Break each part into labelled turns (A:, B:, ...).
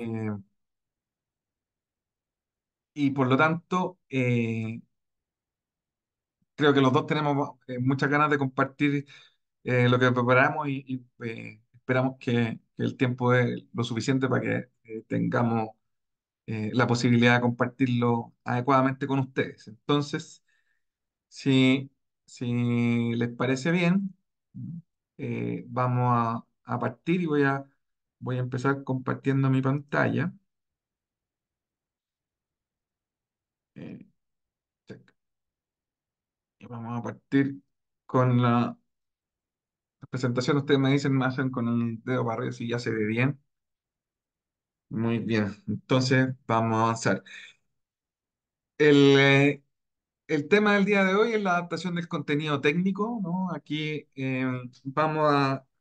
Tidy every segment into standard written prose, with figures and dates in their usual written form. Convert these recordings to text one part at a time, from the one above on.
A: eh, y por lo tanto, creo que los dos tenemos muchas ganas de compartir lo que preparamos y esperamos que el tiempo es lo suficiente para que tengamos la posibilidad de compartirlo adecuadamente con ustedes. Entonces, si, si les parece bien, vamos a partir y voy a empezar compartiendo mi pantalla. Eh, check. Y vamos a partir con la presentación. Ustedes me dicen, me hacen con el dedo para arriba si ya se ve bien. Muy bien, entonces vamos a avanzar. El, eh, el tema del día de hoy es la adaptación del contenido técnico, ¿no? Aquí vamos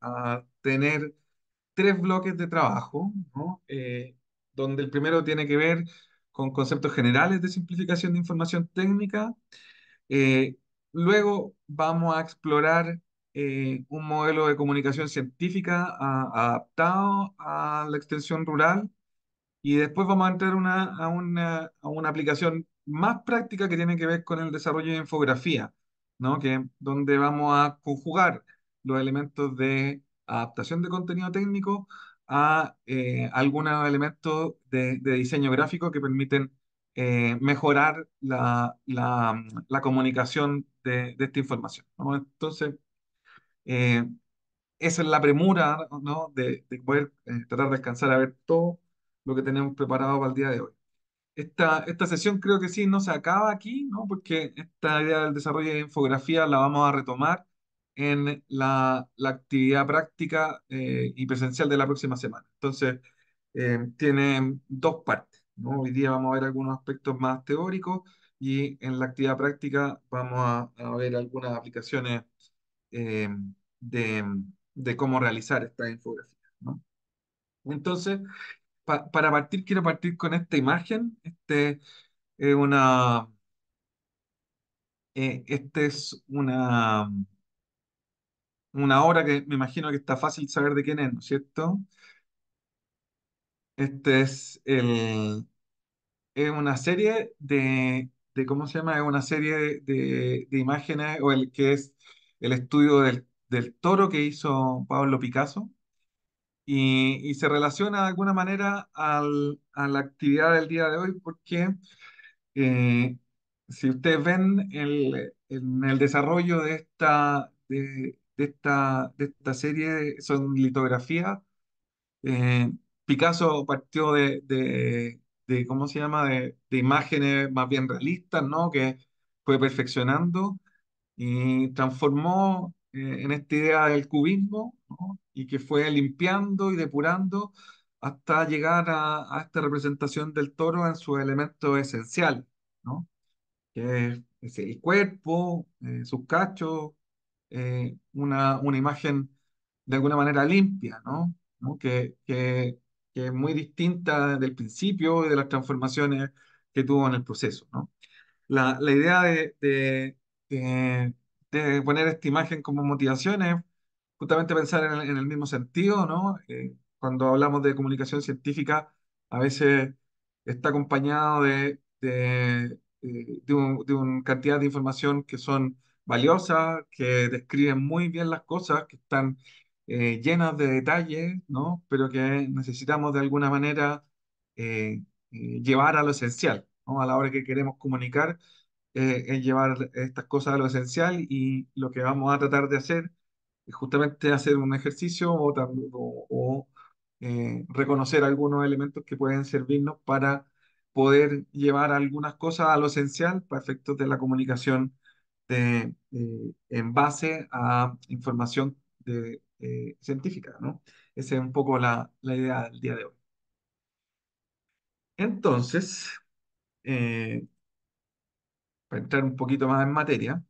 A: a tener tres bloques de trabajo, ¿no? Donde el primero tiene que ver con conceptos generales de simplificación de información técnica. Eh, Luego vamos a explorar un modelo de comunicación científica adaptado a la extensión rural. Y después vamos a entrar a una aplicación más práctica que tiene que ver con el desarrollo de infografía, ¿no? Donde vamos a conjugar los elementos de adaptación de contenido técnico a algunos elementos de diseño gráfico que permiten mejorar la comunicación de esta información, ¿no? Entonces, eh, esa es la premura, ¿no? De poder tratar de alcanzar a ver todo lo que tenemos preparado para el día de hoy. Esta sesión creo que sí no se acaba aquí, ¿no? Porque esta idea del desarrollo de infografía la vamos a retomar en la actividad práctica y presencial de la próxima semana. Entonces, tiene dos partes, ¿no? Hoy día vamos a ver algunos aspectos más teóricos y en la actividad práctica vamos a ver algunas aplicaciones eh, de, de cómo realizar esta infografía, ¿no? Entonces, para partir, quiero partir con esta imagen. Es una, este es una obra que me imagino que está fácil saber de quién es, ¿no es cierto? Este es una serie ¿cómo se llama? Es una serie de imágenes, o el que es el estudio del toro que hizo Pablo Picasso, y se relaciona de alguna manera a la actividad del día de hoy, porque Eh, si ustedes ven en el desarrollo de esta serie, son litografías. eh, Picasso partió ¿cómo se llama? De imágenes más bien realistas, ¿no? Que fue perfeccionando y transformó en esta idea del cubismo, ¿no? Y que fue limpiando y depurando hasta llegar a esta representación del toro en su elemento esencial, ¿no? Que es el cuerpo, sus cachos, una imagen de alguna manera limpia, ¿no? ¿No? Que es muy distinta del principio y de las transformaciones que tuvo en el proceso, ¿no? La idea de- de poner esta imagen como motivación es justamente pensar en el mismo sentido, ¿no? Cuando hablamos de comunicación científica, a veces está acompañado de una cantidad de información que son valiosas, que describen muy bien las cosas, que están llenas de detalles, ¿no? Pero que necesitamos de alguna manera llevar a lo esencial, ¿no? A la hora que queremos comunicar, es llevar estas cosas a lo esencial, y lo que vamos a tratar de hacer es justamente hacer un ejercicio o reconocer algunos elementos que pueden servirnos para poder llevar algunas cosas a lo esencial para efectos de la comunicación en base a información científica, ¿no? Esa es un poco la idea del día de hoy. Entonces, eh, para entrar un poquito más en materia,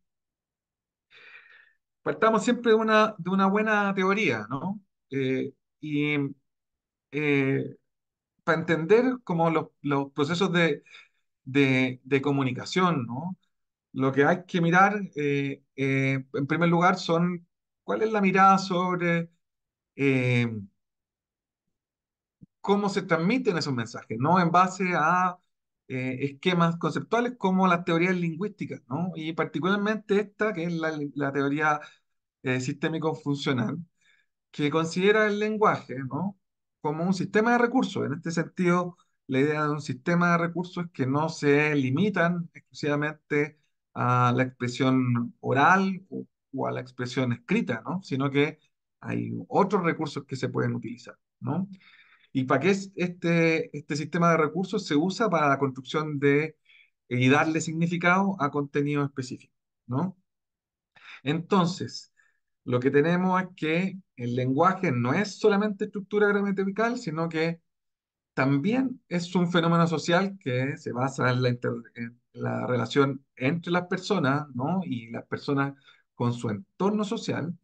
A: partamos siempre de una buena teoría, ¿no? Y para entender como los procesos de comunicación, ¿no? Lo que hay que mirar, en primer lugar, cuál es la mirada sobre eh, cómo se transmiten esos mensajes, no en base a esquemas conceptuales como las teorías lingüísticas, ¿no? Y particularmente esta, que es la teoría sistémico-funcional, que considera el lenguaje, ¿no? como un sistema de recursos. En este sentido, la idea de un sistema de recursos es que no se limitan exclusivamente a la expresión oral o a la expresión escrita, ¿no? Sino que hay otros recursos que se pueden utilizar, ¿no? ¿Y para qué es este sistema de recursos? Se usa para la construcción de y darle significado a contenido específico, ¿no? Entonces, lo que tenemos es que el lenguaje no es solamente estructura gramatical, sino que también es un fenómeno social que se basa en en la relación entre las personas, ¿no? Y las personas con su entorno social,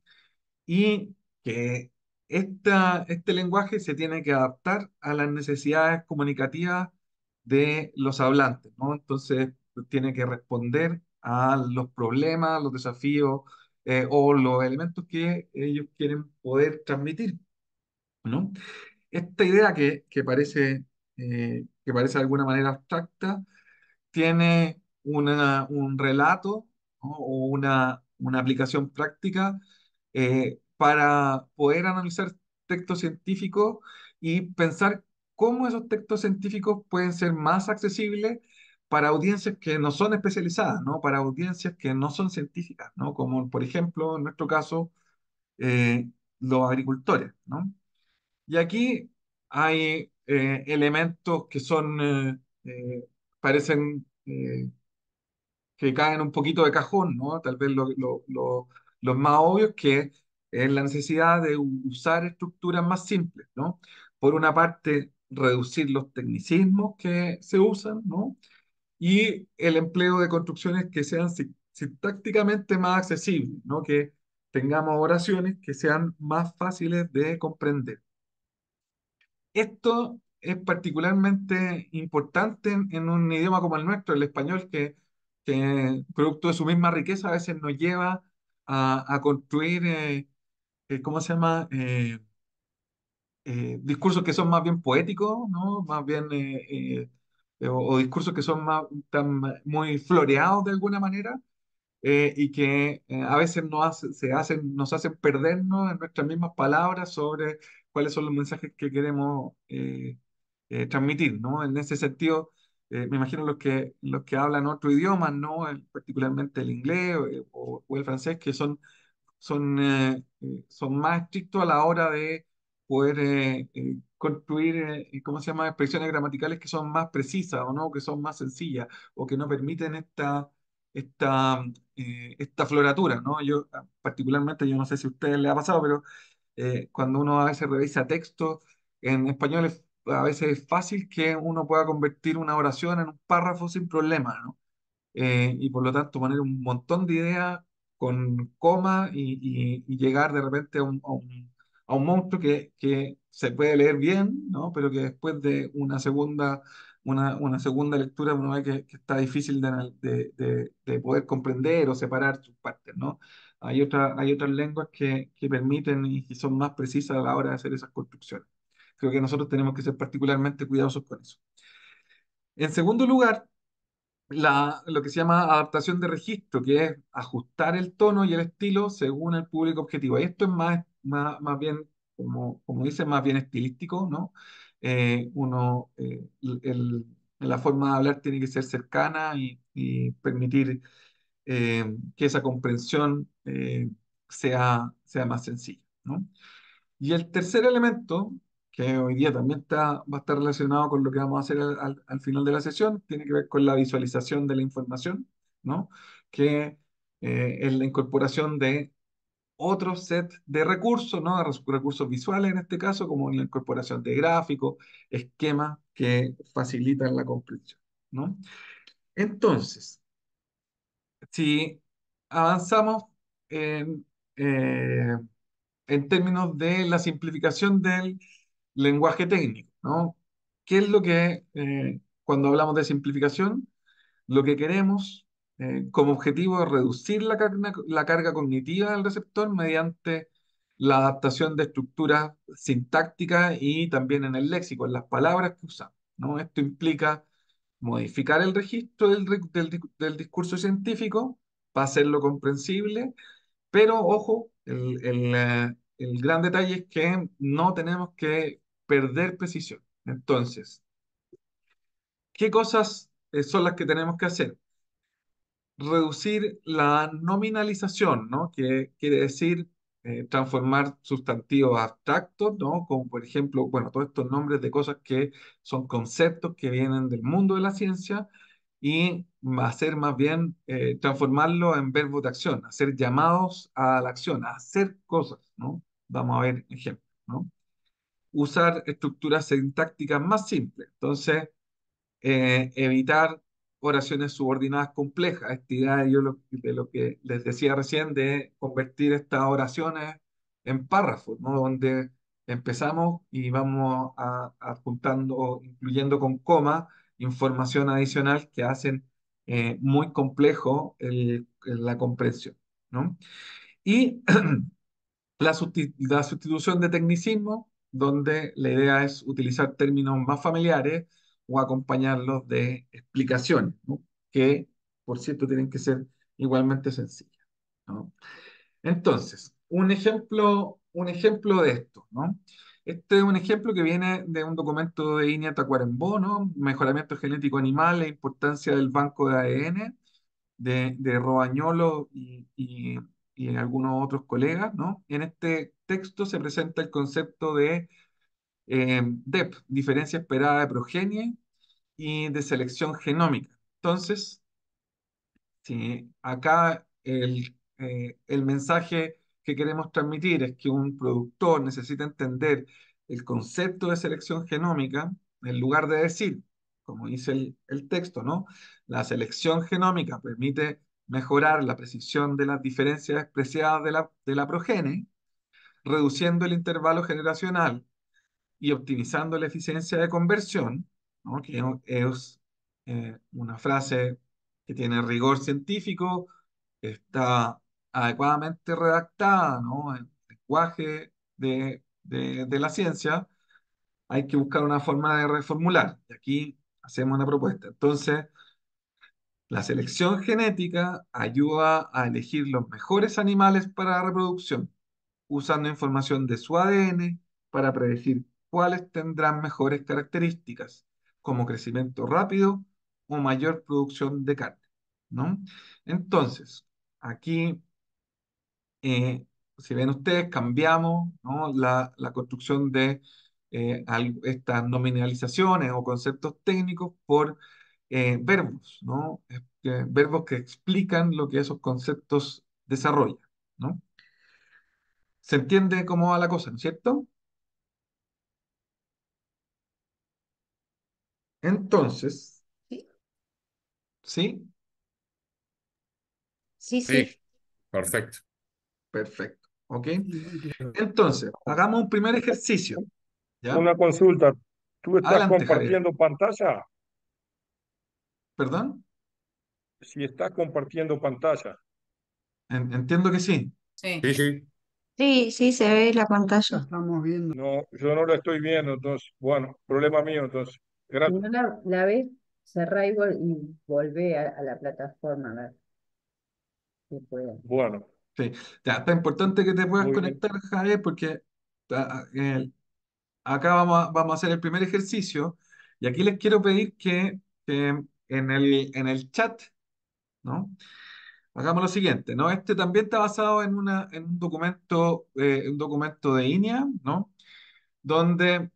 A: y que este lenguaje se tiene que adaptar a las necesidades comunicativas de los hablantes, ¿no? Entonces, tiene que responder a los problemas, los desafíos o los elementos que ellos quieren poder transmitir, ¿no? Esta idea que parece de alguna manera abstracta tiene un relato, ¿no? o una aplicación práctica para poder analizar textos científicos y pensar cómo esos textos científicos pueden ser más accesibles para audiencias que no son especializadas, ¿no? Para audiencias que no son científicas, ¿no? Como por ejemplo, en nuestro caso, eh, los agricultores, ¿no? Y aquí hay elementos que parecen que caen un poquito de cajón, ¿no? Tal vez los más obvios que es la necesidad de usar estructuras más simples, ¿no? Por una parte, reducir los tecnicismos que se usan, ¿no? Y el empleo de construcciones que sean sintácticamente más accesibles, ¿no? Que tengamos oraciones que sean más fáciles de comprender. Esto es particularmente importante en un idioma como el nuestro, el español, que producto de su misma riqueza a veces nos lleva a construir, ¿cómo se llama? Discursos que son más bien poéticos, ¿no? Más bien, o discursos que son muy floreados de alguna manera, y que a veces nos hacen perdernos en nuestras mismas palabras sobre cuáles son los mensajes que queremos transmitir, ¿no? En ese sentido, me imagino los que hablan otro idioma, ¿no? Particularmente el inglés o el francés, que son más estrictos a la hora de poder construir, ¿cómo se llama?, expresiones gramaticales que son más precisas o no, que son más sencillas o que no permiten esta floratura, ¿no? Particularmente, yo no sé si a ustedes les ha pasado, pero cuando uno a veces revisa textos en español, a veces es fácil que uno pueda convertir una oración en un párrafo sin problema, ¿no? Y por lo tanto poner un montón de ideas con coma y llegar de repente a un monstruo que se puede leer bien, ¿no? Pero que después de una segunda lectura uno ve que está difícil de poder comprender o separar sus partes, ¿no? Hay otras lenguas que permiten y que son más precisas a la hora de hacer esas construcciones. Creo que nosotros tenemos que ser particularmente cuidadosos con eso. En segundo lugar, lo que se llama adaptación de registro, que es ajustar el tono y el estilo según el público objetivo. Y esto es más bien, como dice, más bien estilístico, ¿no? La forma de hablar tiene que ser cercana y permitir que esa comprensión sea más sencilla, ¿no? Y el tercer elemento, que hoy día también va a estar relacionado con lo que vamos a hacer al final de la sesión, tiene que ver con la visualización de la información, ¿no? Que es la incorporación de otro set de recursos, ¿no? De recursos visuales en este caso, como la incorporación de gráficos, esquemas que facilitan la comprensión, ¿no? Entonces, si avanzamos en, eh, en términos de la simplificación del lenguaje técnico, ¿no? ¿Qué es lo que, cuando hablamos de simplificación, lo que queremos como objetivo es reducir la carga cognitiva del receptor mediante la adaptación de estructuras sintácticas y también en el léxico, en las palabras que usamos, ¿no? Esto implica modificar el registro del discurso científico para hacerlo comprensible, pero ojo, el gran detalle es que no tenemos que perder precisión. Entonces, ¿qué cosas son las que tenemos que hacer? Reducir la nominalización, ¿no? Que quiere decir transformar sustantivos abstractos, ¿no? Como por ejemplo, bueno, todos estos nombres de cosas que son conceptos que vienen del mundo de la ciencia y hacer más bien transformarlo en verbos de acción, hacer llamados a la acción, a hacer cosas, ¿no? Vamos a ver ejemplos, ¿no? Usar estructuras sintácticas más simples. Entonces, evitar oraciones subordinadas complejas. Esta idea de lo que les decía recién, de convertir estas oraciones en párrafos, ¿no? Donde empezamos y vamos adjuntando, incluyendo con coma, información adicional que hacen muy complejo la comprensión, ¿no? Y la sustitución de tecnicismo, donde la idea es utilizar términos más familiares o acompañarlos de explicaciones, ¿no? Que, por cierto, tienen que ser igualmente sencillas, ¿no? Entonces, un ejemplo de esto, ¿no? Este es un ejemplo que viene de un documento de INEA Tacuarembó, ¿no? Mejoramiento genético animal e importancia del banco de ADN de Robagnolo y algunos otros colegas, ¿no? En este texto se presenta el concepto de DEP, diferencia esperada de progenie y de selección genómica. Entonces, sí, acá el mensaje que queremos transmitir es que un productor necesita entender el concepto de selección genómica en lugar de decir, como dice el texto, ¿no? La selección genómica permite mejorar la precisión de las diferencias expresadas de la progenie, reduciendo el intervalo generacional y optimizando la eficiencia de conversión, ¿no? Que es una frase que tiene rigor científico, está adecuadamente redactada, ¿no? En lenguaje de la ciencia, hay que buscar una forma de reformular. Y aquí hacemos una propuesta. Entonces, la selección genética ayuda a elegir los mejores animales para la reproducción, usando información de su ADN para predecir cuáles tendrán mejores características, como crecimiento rápido o mayor producción de carne, ¿no? Entonces, aquí, eh, si ven ustedes, cambiamos, ¿no? La construcción de estas nominalizaciones o conceptos técnicos por verbos, ¿no? Verbos que explican lo que esos conceptos desarrollan, ¿no? ¿Se entiende cómo va la cosa, ¿no es cierto? Entonces,
B: Sí,
A: ¿sí?
B: sí,
C: Sí,
B: sí.
C: perfecto.
A: Perfecto. ¿Ok? Entonces, hagamos un primer ejercicio, ¿ya?
D: Una consulta. ¿Tú estás
A: Adelante, Javier.
D: compartiendo pantalla?
A: ¿Perdón?
D: Si estás compartiendo pantalla.
A: Entiendo que sí.
C: Sí, sí.
B: Sí, sí, se ve la pantalla.
D: No, yo no la estoy viendo, entonces, bueno, problema mío, entonces.
B: Si
D: Gracias.
B: no la ves, cerrá y volvé a la plataforma a ver si puede.
D: Bueno,
A: Sí. Ya, está importante que te puedas
D: muy bien.
A: conectar, Javier, porque acá vamos a hacer el primer ejercicio y aquí les quiero pedir que en el chat, ¿no? Hagamos lo siguiente, ¿no? Este también está basado en un documento de INEA, ¿no? Donde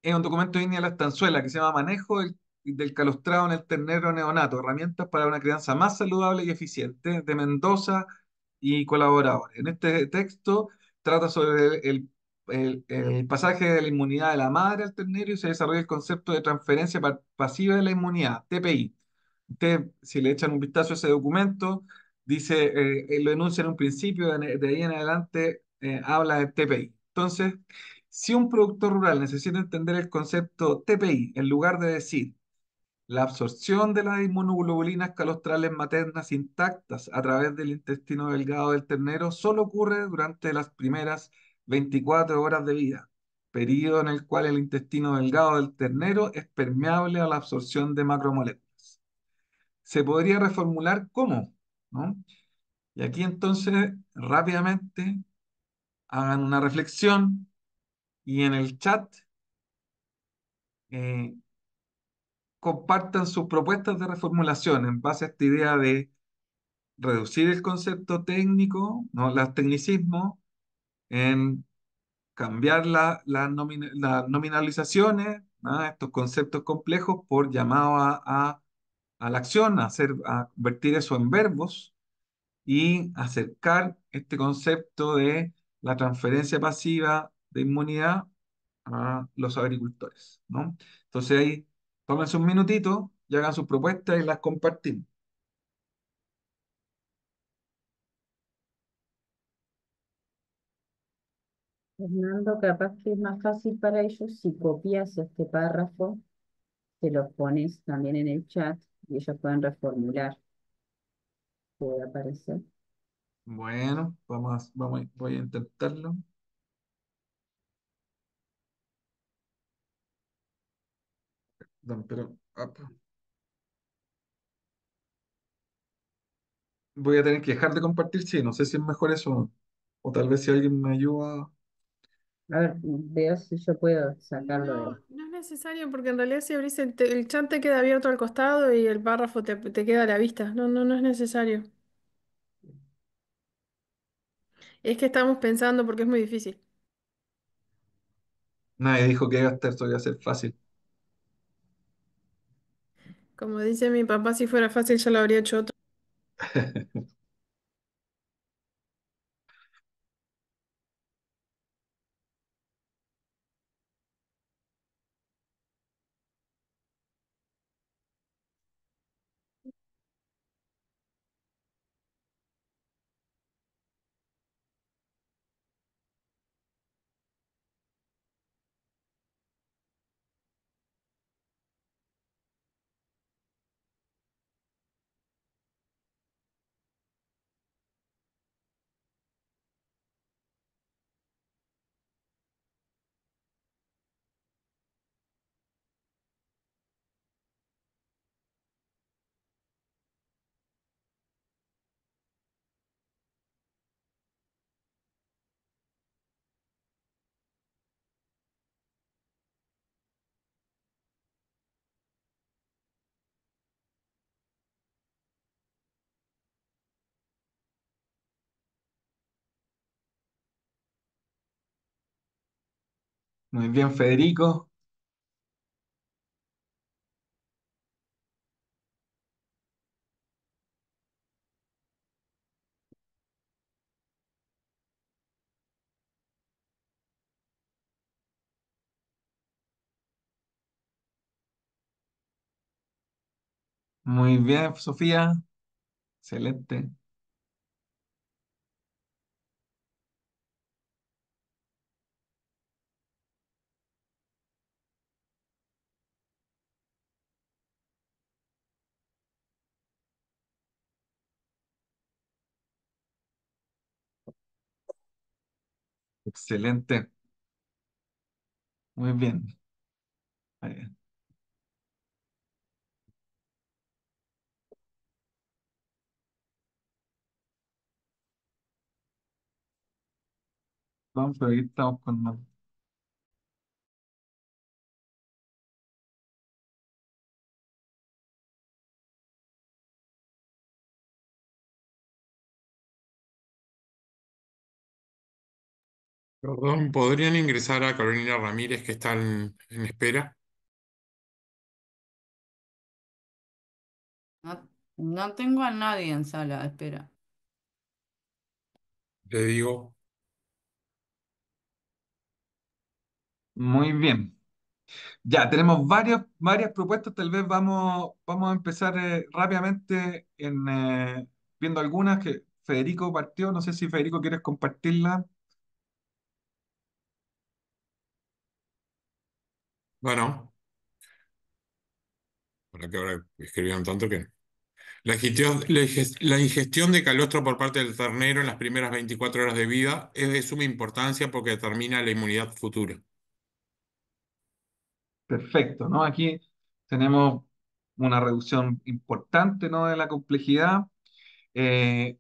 A: es un documento de INEA La Estanzuela que se llama Manejo del calostrado en el ternero neonato, herramientas para una crianza más saludable y eficiente, de Mendoza y colaboradores. En este texto trata sobre el pasaje de la inmunidad de la madre al ternero y se desarrolla el concepto de transferencia pasiva de la inmunidad, TPI. Usted, si le echan un vistazo a ese documento, dice, lo enuncia en un principio, de ahí en adelante habla de TPI. Entonces, si un productor rural necesita entender el concepto TPI, en lugar de decir La absorción de las inmunoglobulinas calostrales maternas intactas a través del intestino delgado del ternero solo ocurre durante las primeras 24 horas de vida, periodo en el cual el intestino delgado del ternero es permeable a la absorción de macromoléculas. Se podría reformular cómo, ¿no? Y aquí entonces rápidamente hagan una reflexión y en el chat eh, compartan sus propuestas de reformulación en base a esta idea de reducir el concepto técnico, ¿no? Los tecnicismos, en cambiar las nominalizaciones, ¿no? Estos conceptos complejos por llamado a la acción, a convertir eso en verbos y acercar este concepto de la transferencia pasiva de inmunidad a los agricultores, ¿no? Entonces ahí tómense un minutito y hagan sus propuestas y las compartimos.
B: Fernando, capaz que es más fácil para ellos si copias este párrafo, te lo pones también en el chat y ellos pueden reformular, puede aparecer.
A: Bueno, voy a intentarlo. Perdón, pero voy a tener que dejar de compartir, sí, no sé si es mejor eso o tal vez si alguien me ayuda.
B: A ver, veo si yo puedo sacarlo de...
C: No, no es necesario porque en realidad si abrís el chat te queda abierto al costado y el párrafo te queda a la vista. No, no, no es necesario. Es que estamos pensando porque es muy difícil.
A: Nadie dijo que esto iba a ser fácil.
C: Como dice mi papá, si fuera fácil ya lo habría hecho otro.
A: Muy bien, Federico. Muy bien, Sofía. Excelente. Excelente. Muy bien. Eh, Vamos, pero aquí estamos con...
E: Perdón, ¿podrían ingresar a Carolina Ramírez que está en espera?
F: No, no tengo a nadie en sala, espera.
E: Le digo,
A: Muy bien. Ya, tenemos varias propuestas. Tal vez vamos a empezar rápidamente viendo algunas que Federico partió. No sé si Federico quieres compartirla.
E: bueno, por la que ahora escribieron tanto que... La ingestión de calostro por parte del ternero en las primeras 24 horas de vida es de suma importancia porque determina la inmunidad futura.
A: Perfecto, ¿no? Aquí tenemos una reducción importante, ¿no? De la complejidad. Eh,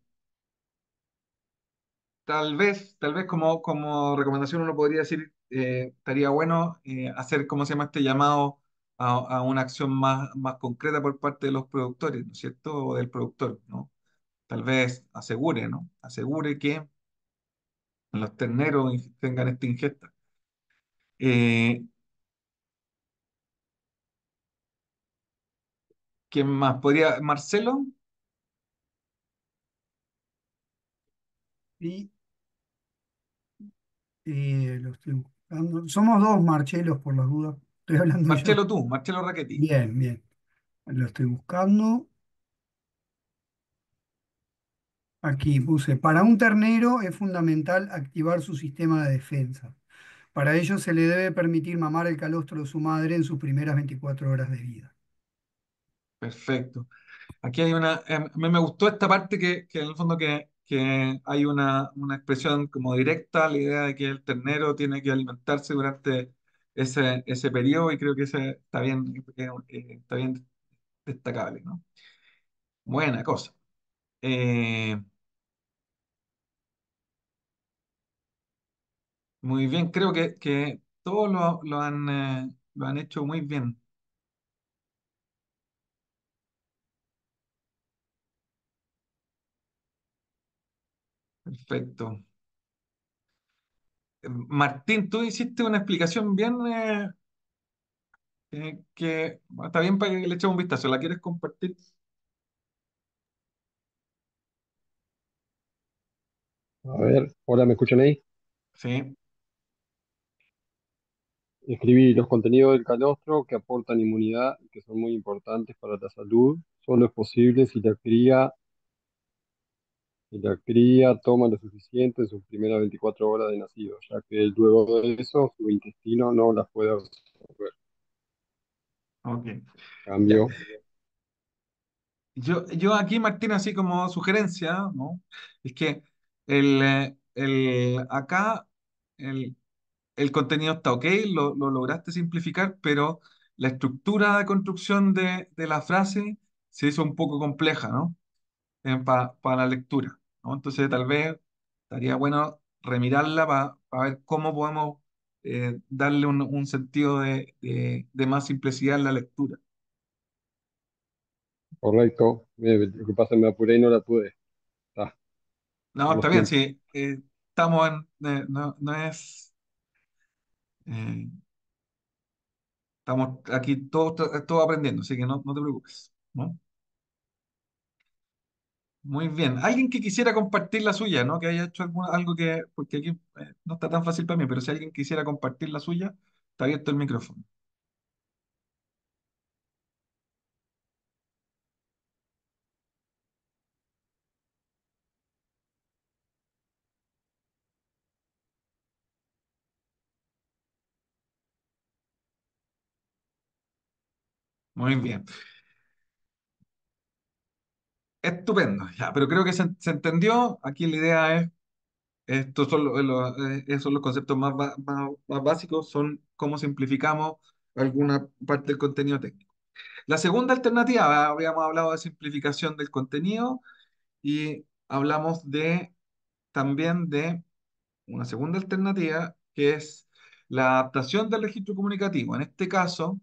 A: tal vez como recomendación uno podría decir, estaría bueno hacer, ¿cómo se llama este llamado a una acción más concreta por parte de los productores, ¿no es cierto? O del productor, ¿no? Tal vez asegure, ¿no? Asegure que los terneros tengan esta ingesta. Eh, ¿Quién más? ¿Podría? ¿Marcelo?
G: Y lo estoy buscando. Somos dos Marchelos por las dudas. Estoy hablando yo.
A: Marcelo tú, Marcelo Rachetti.
G: Bien, bien. Lo estoy buscando. Aquí puse, para un ternero es fundamental activar su sistema de defensa. Para ello se le debe permitir mamar el calostro de su madre en sus primeras 24 horas de vida.
A: Perfecto. Aquí hay a mí me gustó esta parte que en el fondo que hay una expresión como directa, la idea de que el ternero tiene que alimentarse durante ese periodo y creo que ese está bien destacable, ¿no? Buena cosa. Eh, Muy bien, creo que todos lo han hecho muy bien. Perfecto. Martín, tú hiciste una explicación bien que está bien para que le echemos un vistazo. ¿La quieres compartir?
H: A ver, ¿ahora me escuchan ahí?
A: Sí,
H: Escribí los contenidos del calostro que aportan inmunidad y que son muy importantes para la salud. Solo es posible si la cría toma lo suficiente en sus primeras 24 horas de nacido, ya que luego de eso su intestino no las puede absorber.
A: ok. Ya.
H: Cambio,
A: Yo aquí, Martín, así como sugerencia, ¿no? Es que acá el, el contenido está ok, lo lograste simplificar, pero la estructura de construcción de la frase se hizo un poco compleja, ¿no? Para la lectura, ¿no? Entonces, tal vez estaría bueno remirarla para ver cómo podemos darle un sentido de más simplicidad en la lectura.
H: correcto. Lo que pasa es que me apuré y no la pude. Ah,
A: No,
H: somos
A: está bien,
H: tiempo.
A: sí. Estamos no es. eh, Estamos aquí todos aprendiendo, así que no te preocupes, ¿no? Muy bien. Alguien que quisiera compartir la suya, ¿no? Que haya hecho algo que. Porque aquí no está tan fácil para mí, pero si alguien quisiera compartir la suya, está abierto el micrófono. Muy bien. Estupendo, ya, pero creo que se entendió. Aquí la idea es, estos son esos son los conceptos más básicos, son cómo simplificamos alguna parte del contenido técnico. La segunda alternativa, habíamos hablado de simplificación del contenido y hablamos también de una segunda alternativa que es la adaptación del registro comunicativo. En este caso,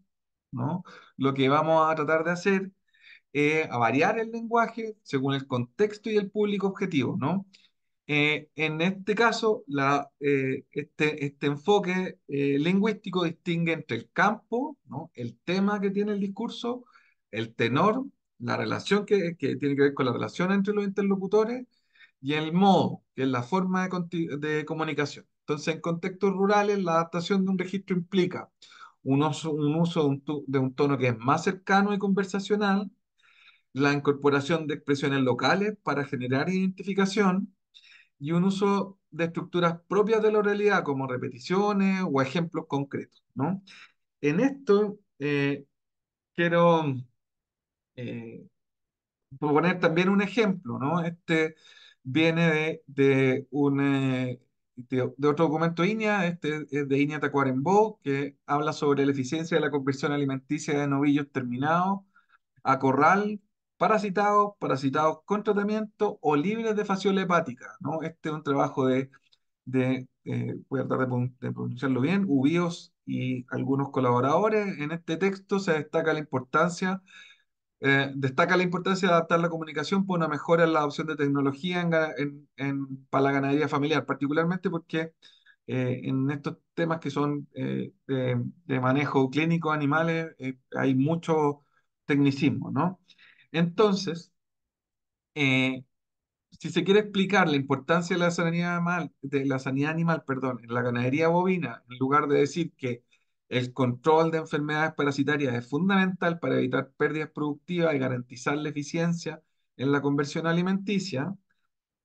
A: ¿no? Lo que vamos a tratar de hacer a variar el lenguaje según el contexto y el público objetivo, ¿no? En este caso, este enfoque lingüístico distingue entre el campo, ¿no? El tema que tiene el discurso, el tenor, la relación que tiene que ver con la relación entre los interlocutores y el modo, que es la forma de comunicación. Entonces, en contextos rurales, la adaptación de un registro implica un uso de un tono que es más cercano y conversacional, la incorporación de expresiones locales para generar identificación y un uso de estructuras propias de la oralidad, como repeticiones o ejemplos concretos, ¿no? En esto quiero Eh, Por poner también un ejemplo, ¿no? Este viene de otro documento INEA, este es de INEA Tacuarembó, que habla sobre la eficiencia de la conversión alimenticia de novillos terminados a corral, parasitados con tratamiento o libres de fasciola hepática, ¿no? Este es un trabajo voy a tratar de pronunciarlo bien, Ubíos y algunos colaboradores. En este texto se destaca la importancia de adaptar la comunicación por una mejora en la adopción de tecnología para la ganadería familiar, particularmente porque en estos temas que son de manejo clínico de animales hay mucho tecnicismo, ¿no? Entonces, eh, si se quiere explicar la importancia de la sanidad animal, perdón, en la ganadería bovina, en lugar de decir que el control de enfermedades parasitarias es fundamental para evitar pérdidas productivas y garantizar la eficiencia en la conversión alimenticia,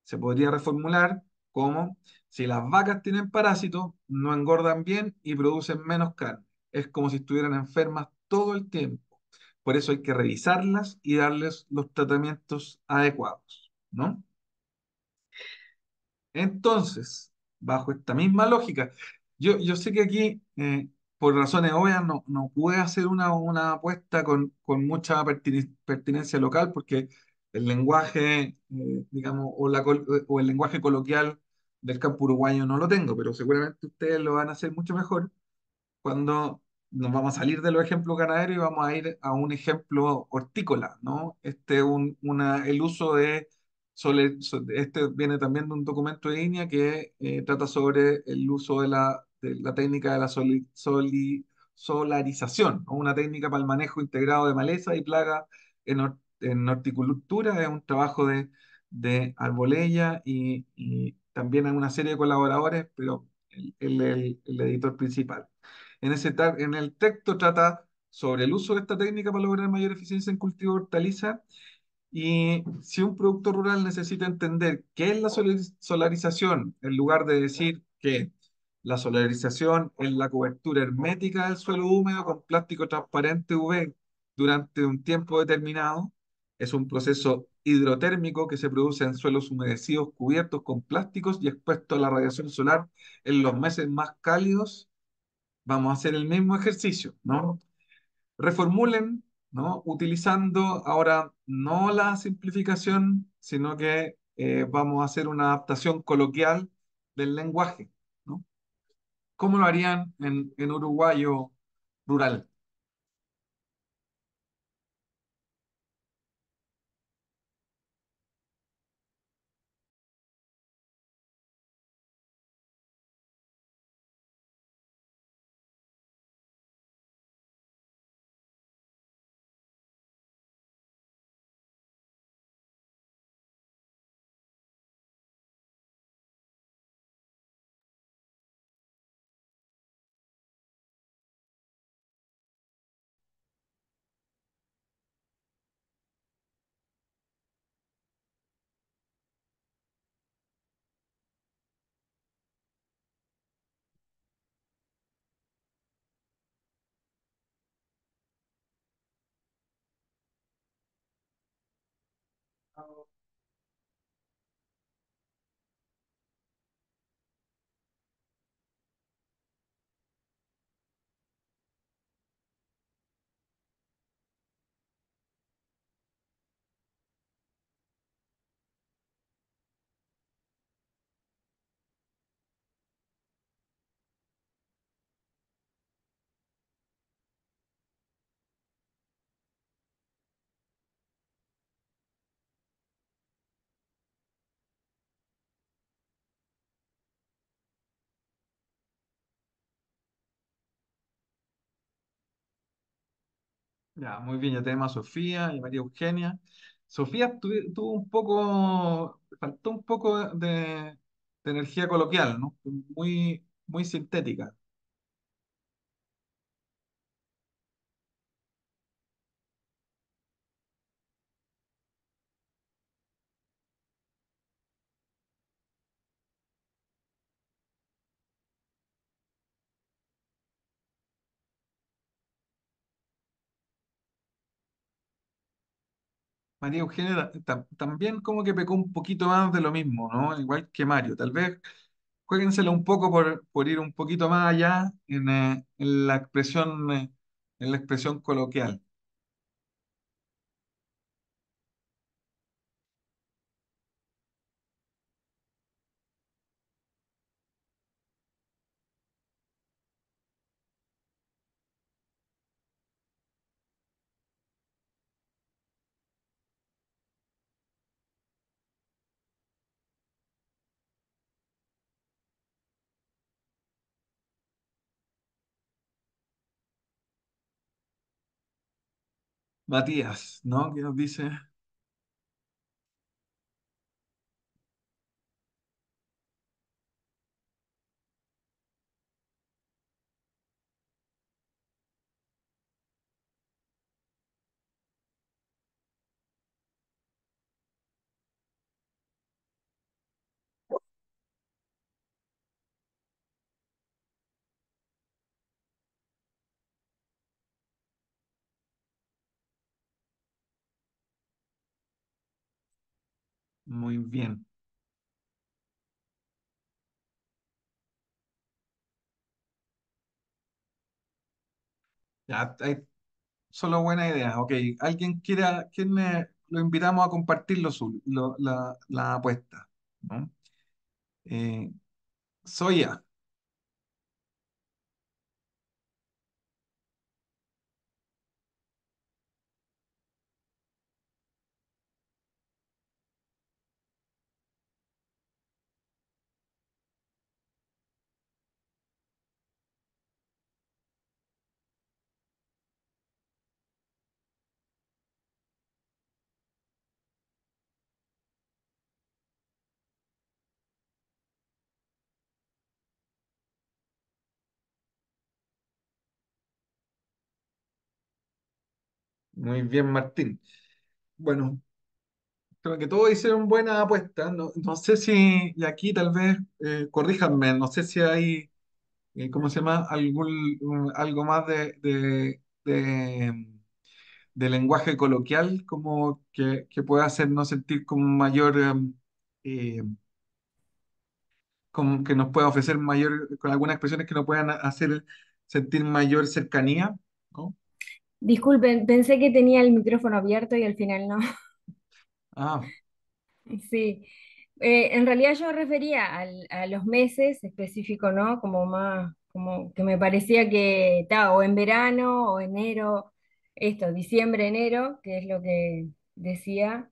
A: se podría reformular como si las vacas tienen parásitos, no engordan bien y producen menos carne. Es como si estuvieran enfermas todo el tiempo. Por eso hay que revisarlas y darles los tratamientos adecuados, ¿no? Entonces, bajo esta misma lógica, yo sé que aquí, por razones obvias, no pude hacer una apuesta con mucha pertinencia local, porque el lenguaje, digamos, o el lenguaje coloquial del campo uruguayo no lo tengo, pero seguramente ustedes lo van a hacer mucho mejor cuando nos vamos a salir de los ejemplos ganaderos y vamos a ir a un ejemplo hortícola, ¿no? El uso este viene también de un documento de INEA que trata sobre el uso de la técnica de la solarización, ¿no? Una técnica para el manejo integrado de maleza y plaga en horticultura. Es un trabajo de Arbolella y también hay una serie de colaboradores, pero el editor principal. En el texto trata sobre el uso de esta técnica para lograr mayor eficiencia en cultivo de hortalizas y si un productor rural necesita entender qué es la solarización, en lugar de decir que la solarización es la cobertura hermética del suelo húmedo con plástico transparente UV durante un tiempo determinado, es un proceso hidrotérmico que se produce en suelos humedecidos cubiertos con plásticos y expuestos a la radiación solar en los meses más cálidos. Vamos a hacer el mismo ejercicio, ¿no? Reformulen, ¿no? Utilizando ahora no la simplificación, sino que vamos a hacer una adaptación coloquial del lenguaje, ¿no? ¿Cómo lo harían en uruguayo rural? Ya, muy bien, ya tenemos a Sofía y María Eugenia. Sofía tuvo faltó un poco de energía coloquial, ¿no? Muy sintética. María Eugenia también como que pecó un poquito más de lo mismo, ¿no? Igual que Mario. Tal vez jueguensela un poco por ir un poquito más allá en la expresión coloquial. Matías, ¿no? ¿Qué nos dice? Muy bien. Ya, solo buena idea. Ok, ¿alguien quiera, lo invitamos a compartir la apuesta? ¿No? Eh, Soya, muy bien, Martín. Bueno, creo que todos hicieron buena apuesta. No, no sé si, y aquí tal vez, corríjanme, no sé si hay, ¿cómo se llama? Algo más de lenguaje coloquial como que pueda hacernos sentir como mayor, eh, como que nos pueda ofrecer mayor, con algunas expresiones que nos puedan hacer sentir mayor cercanía, ¿no?
I: Disculpen, pensé que tenía el micrófono abierto y al final no.
A: Ah,
I: Sí. En realidad yo refería a los meses específicos, ¿no? Como más, como que me parecía que estaba o en verano o enero, esto, diciembre, enero, que es lo que decía.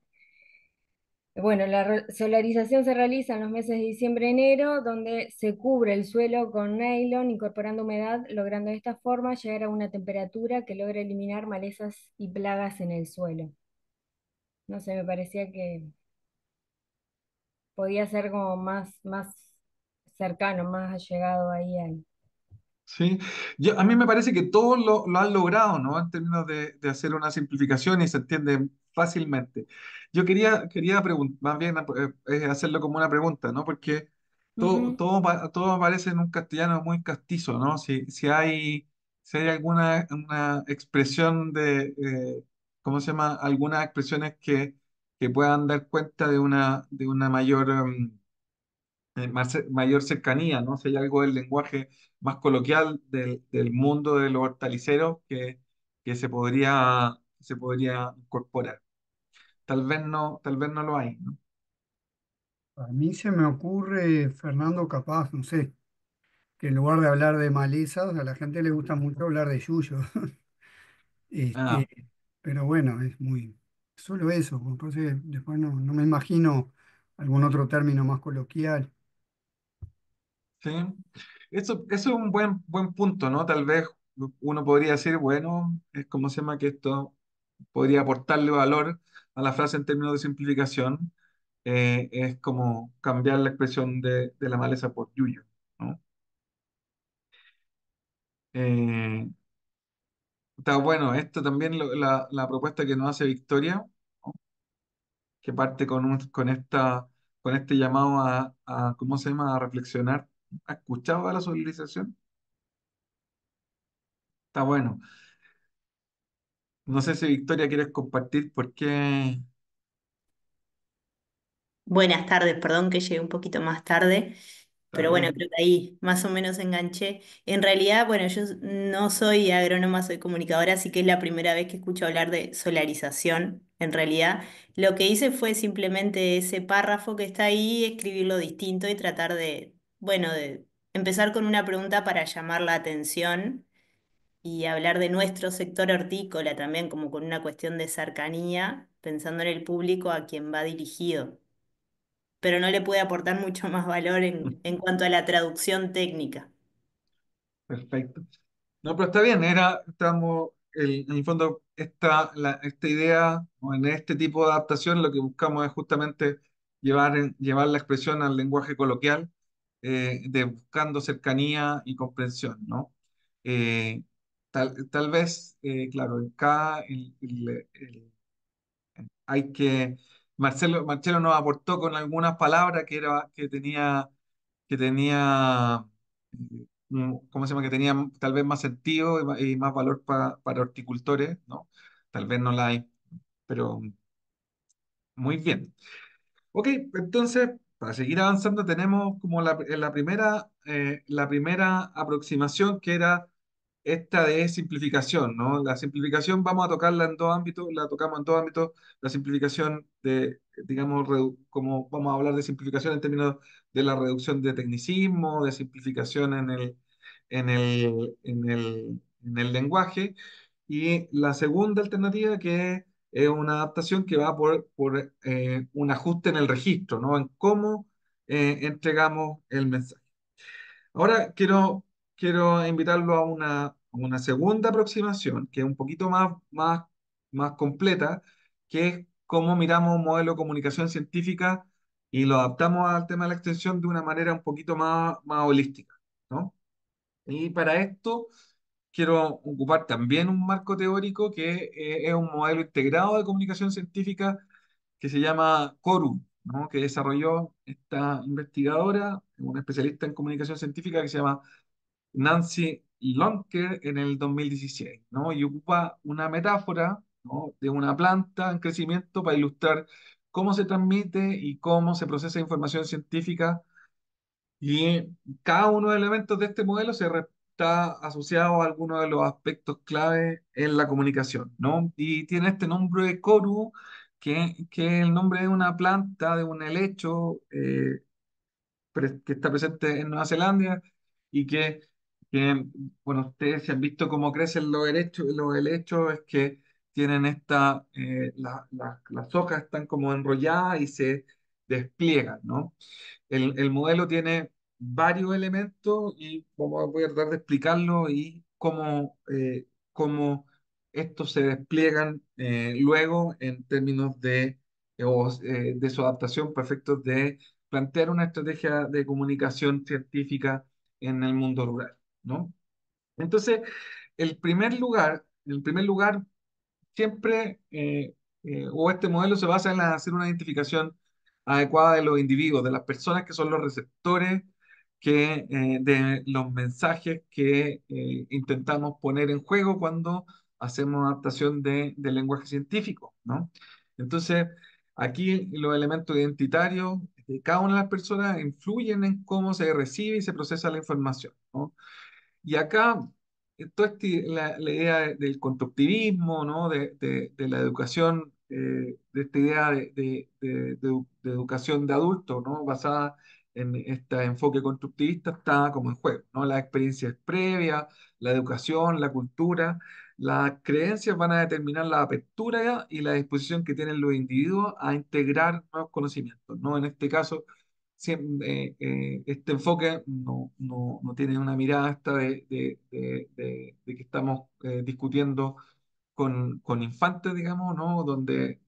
I: Bueno, la solarización se realiza en los meses de diciembre-enero, donde se cubre el suelo con nylon, incorporando humedad, logrando de esta forma llegar a una temperatura que logre eliminar malezas y plagas en el suelo. No sé, me parecía que podía ser como más cercano, más allegado ahí al...
A: sí, a mí me parece que todos lo han logrado, ¿no? En términos de hacer una simplificación y se entiende fácilmente. Yo quería más bien hacerlo como una pregunta, ¿no? Porque
I: Ujú.
A: todo aparece en un castellano muy castizo, ¿no? Si hay alguna una expresión ¿cómo se llama? Algunas expresiones que puedan dar cuenta de una mayor... mayor cercanía, ¿no? Si hay algo del lenguaje más coloquial del mundo de los hortaliceros que se podría incorporar. Tal vez no lo hay, ¿no?
G: A mí se me ocurre, Fernando, capaz, no sé, que en lugar de hablar de malezas, a la gente le gusta mucho hablar de yuyos.
A: Ah,
G: Este, pero bueno, es muy, solo eso, entonces después no me imagino algún otro término más coloquial.
A: sí. Eso es un buen punto, ¿no? Tal vez uno podría decir, bueno, es como se llama que esto podría aportarle valor a la frase en términos de simplificación. Es como cambiar la expresión de la maleza por yuyo, ¿no? Eh, Está bueno, esto también la propuesta que nos hace Victoria, ¿no? Que parte con este llamado ¿cómo se llama? A reflexionar. ¿Ha escuchado a la socialización? Está bueno. No sé si Victoria quieres compartir por qué.
J: Buenas tardes, perdón que llegué un poquito más tarde,
A: Está
J: pero bueno,
A: bien.
J: creo que ahí más o menos enganché. En realidad, bueno, yo no soy agrónoma, soy comunicadora, así que es la primera vez que escucho hablar de solarización. En realidad, lo que hice fue simplemente ese párrafo que está ahí, escribirlo distinto y tratar de, bueno, de empezar con una pregunta para llamar la atención y hablar de nuestro sector hortícola también, como con una cuestión de cercanía, pensando en el público a quien va dirigido, pero no le puede aportar mucho más valor en cuanto a la traducción técnica.
A: Perfecto. No, pero está bien, en el fondo, esta idea, o en este tipo de adaptación, lo que buscamos es justamente llevar la expresión al lenguaje coloquial, de buscando cercanía y comprensión, ¿no? Eh, tal vez, claro, en cada, hay que, Marcelo nos aportó con algunas palabras que tenía, ¿cómo se llama? Que tenía tal vez más sentido y más valor para horticultores, ¿no? Tal vez no la hay, pero muy bien. Ok, entonces, para seguir avanzando, tenemos como la primera aproximación, que era esta de simplificación, ¿no? La simplificación vamos a tocarla en dos ámbitos, la tocamos en dos ámbitos, la simplificación digamos, como vamos a hablar de simplificación en términos de la reducción de tecnicismo, de simplificación en el lenguaje, y la segunda alternativa, que es una adaptación que va por un ajuste en el registro, ¿no? En cómo entregamos el mensaje. Ahora quiero invitarlo a una segunda aproximación, que es un poquito más completa, que es cómo miramos un modelo de comunicación científica y lo adaptamos al tema de la extensión de una manera un poquito más holística, ¿no? Y para esto quiero ocupar también un marco teórico que es un modelo integrado de comunicación científica que se llama CORU, ¿no? Que desarrolló esta investigadora, una especialista en comunicación científica que se llama Nancy Lonker en el 2016, ¿no? Y ocupa una metáfora, ¿no? De una planta en crecimiento para ilustrar cómo se transmite y cómo se procesa información científica, y cada uno de los elementos de este modelo está asociado a algunos de los aspectos clave en la comunicación, ¿no? Y tiene este nombre de Koru, que es el nombre de una planta, de un helecho, que está presente en Nueva Zelanda, y que, bueno, ustedes se han visto cómo crecen los helechos, es que tienen las hojas están como enrolladas y se despliegan, ¿no? El modelo tiene varios elementos y voy a tratar de explicarlo y cómo estos se despliegan luego en términos de su adaptación para efectos de plantear una estrategia de comunicación científica en el mundo rural, ¿no? Entonces, en primer lugar, siempre, o este modelo se basa en hacer una identificación adecuada de los individuos, de las personas que son los receptores, de los mensajes que intentamos poner en juego cuando hacemos adaptación del lenguaje científico, ¿no? Entonces, aquí los elementos identitarios de cada una de las personas influyen en cómo se recibe y se procesa la información, ¿no? Y acá, la idea del constructivismo, ¿no? De la educación, de esta idea de educación de adultos, ¿no? Basada en este enfoque constructivista, está como en juego, ¿no? Las experiencias previas, la educación, la cultura, las creencias van a determinar la apertura y la disposición que tienen los individuos a integrar nuevos conocimientos, ¿no? En este caso, este enfoque no tiene una mirada esta de que estamos discutiendo con infantes, digamos, ¿no? Donde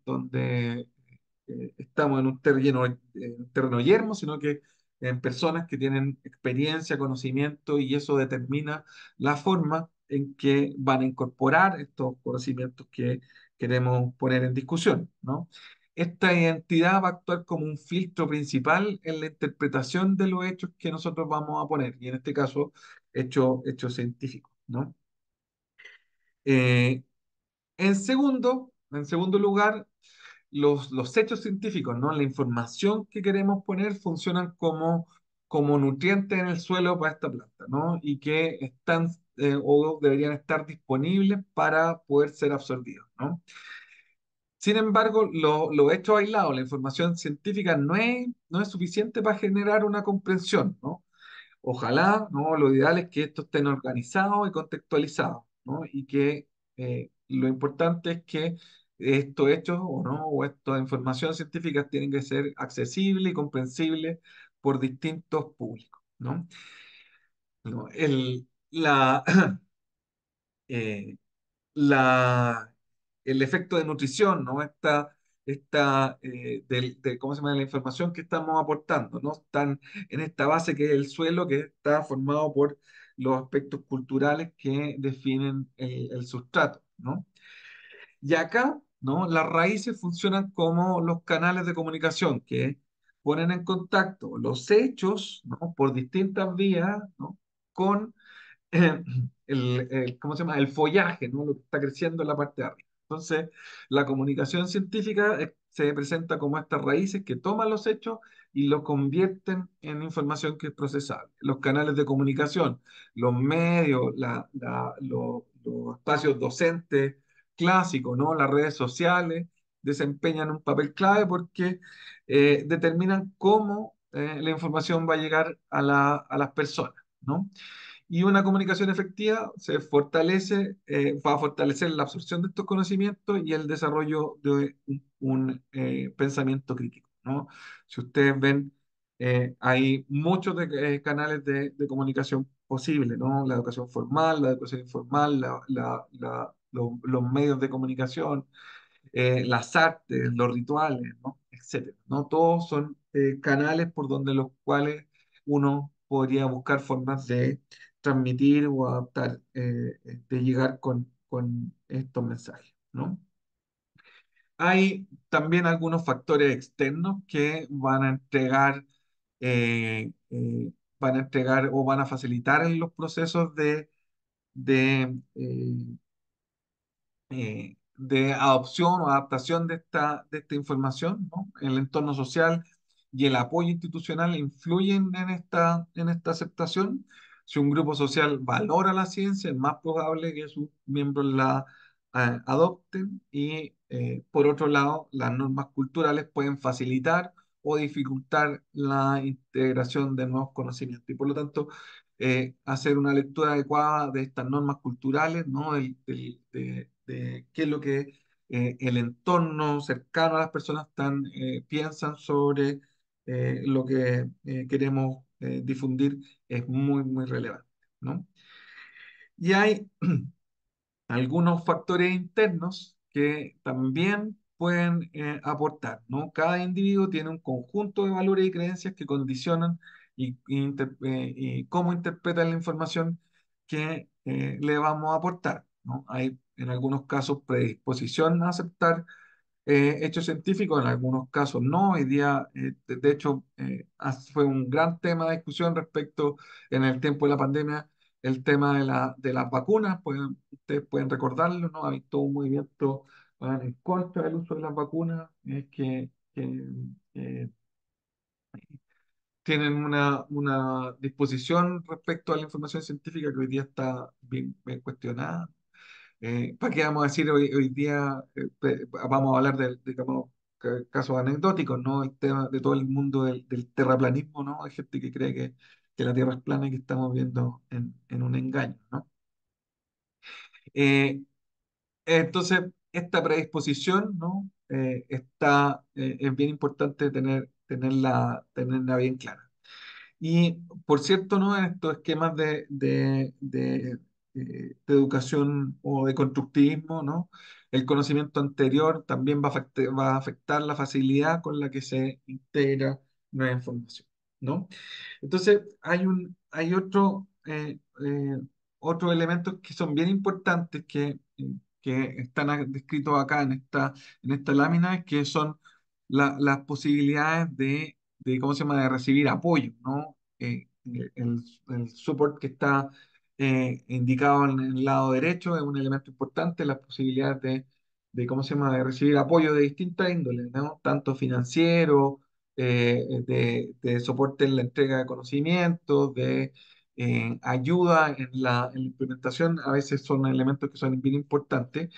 A: estamos en un terreno yermo, sino que en personas que tienen experiencia, conocimiento, y eso determina la forma en que van a incorporar estos conocimientos que queremos poner en discusión, ¿no? Esta identidad va a actuar como un filtro principal en la interpretación de los hechos que nosotros vamos a poner, y en este caso, hechos científicos, ¿no? Eh, en segundo lugar, los hechos científicos, ¿no? La información que queremos poner funcionan como nutrientes en el suelo para esta planta, ¿no? Y que están o deberían estar disponibles para poder ser absorbidos, ¿no? Sin embargo, los hechos aislados, la información científica no es suficiente para generar una comprensión, ¿no? Ojalá, ¿no? Lo ideal es que esto estén organizados y contextualizados, ¿no? Y que lo importante es que estos hechos o no, o esta información científica tienen que ser accesible y comprensible por distintos públicos, ¿no? ¿No? Eh, la, el efecto de nutrición, ¿no? ¿Cómo se llama? La información que estamos aportando, ¿no? Están en esta base que es el suelo, que está formado por los aspectos culturales que definen el sustrato, ¿no? Y acá, ¿no? Las raíces funcionan como los canales de comunicación que ponen en contacto los hechos, ¿no? Por distintas vías, ¿no? Con ¿cómo se llama? El follaje, ¿no? Lo que está creciendo en la parte de arriba. Entonces, la comunicación científica se presenta como estas raíces que toman los hechos y los convierten en información que es procesable. Los canales de comunicación, los medios, los espacios docentes clásicos, ¿no? Las redes sociales desempeñan un papel clave porque determinan cómo la información va a llegar a las personas, ¿no? Y una comunicación efectiva va a fortalecer la absorción de estos conocimientos y el desarrollo de un pensamiento crítico, ¿no? Si ustedes ven, hay muchos canales de comunicación posibles, ¿no? La educación formal, la educación informal, los medios de comunicación, las artes, los rituales, ¿no? Etcétera, ¿no? Todos son canales por donde los cuales uno podría buscar formas de transmitir o adaptar, de llegar con estos mensajes, ¿no? Hay también algunos factores externos que van a entregar o van a facilitar en los procesos de adopción o adaptación de esta información, ¿no? El entorno social y el apoyo institucional influyen en esta aceptación. Si un grupo social valora la ciencia, es más probable que sus miembros la adopten y, por otro lado, las normas culturales pueden facilitar o dificultar la integración de nuevos conocimientos y, por lo tanto, hacer una lectura adecuada de estas normas culturales, ¿no? De qué es lo que el entorno cercano a las personas piensan sobre lo que queremos difundir es muy, muy relevante, ¿no? Y hay algunos factores internos que también pueden aportar, ¿no? Cada individuo tiene un conjunto de valores y creencias que condicionan y cómo interpreta la información que le vamos a aportar, ¿no? Hay en algunos casos predisposición a aceptar hechos científicos, en algunos casos no. Hoy día, de hecho, fue un gran tema de discusión respecto en el tiempo de la pandemia, el tema de las vacunas. Ustedes pueden recordarlo, ¿no? Hay todo un movimiento en contra del uso de las vacunas, que tienen una disposición respecto a la información científica que hoy día está bien, bien cuestionada. ¿Para qué vamos a decir hoy día? Vamos a hablar digamos, casos anecdóticos, ¿no? El tema de todo el mundo del terraplanismo, ¿no? Hay gente que cree que la Tierra es plana y que estamos viendo en un engaño, ¿no? Eh, entonces, esta predisposición, ¿no? Es bien importante tenerla bien clara. Y por cierto, ¿no? En estos esquemas de educación o de constructivismo, ¿no? El conocimiento anterior también va a afectar la facilidad con la que se integra nueva información, ¿no? Entonces, hay otros elementos que son bien importantes que están descritos acá en esta lámina, que son las posibilidades ¿cómo se llama?, de recibir apoyo, ¿no? El support que está indicado en el lado derecho es un elemento importante, las posibilidades ¿cómo se llama?, de recibir apoyo de distintas índoles, ¿no? Tanto financiero, de soporte en la entrega de conocimientos, de ayuda en la implementación, a veces son elementos que son bien importantes.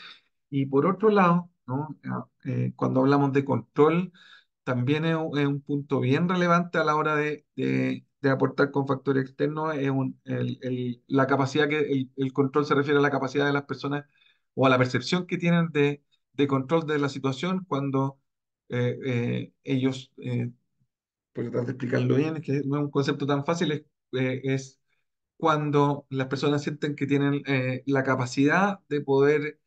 A: Y por otro lado, ¿no? Cuando hablamos de control, también es un punto bien relevante a la hora de aportar con factores externos, es la capacidad el control se refiere a la capacidad de las personas o a la percepción que tienen de control de la situación cuando ellos, por tratar de explicarlo bien, es que no es un concepto tan fácil, es cuando las personas sienten que tienen la capacidad de poder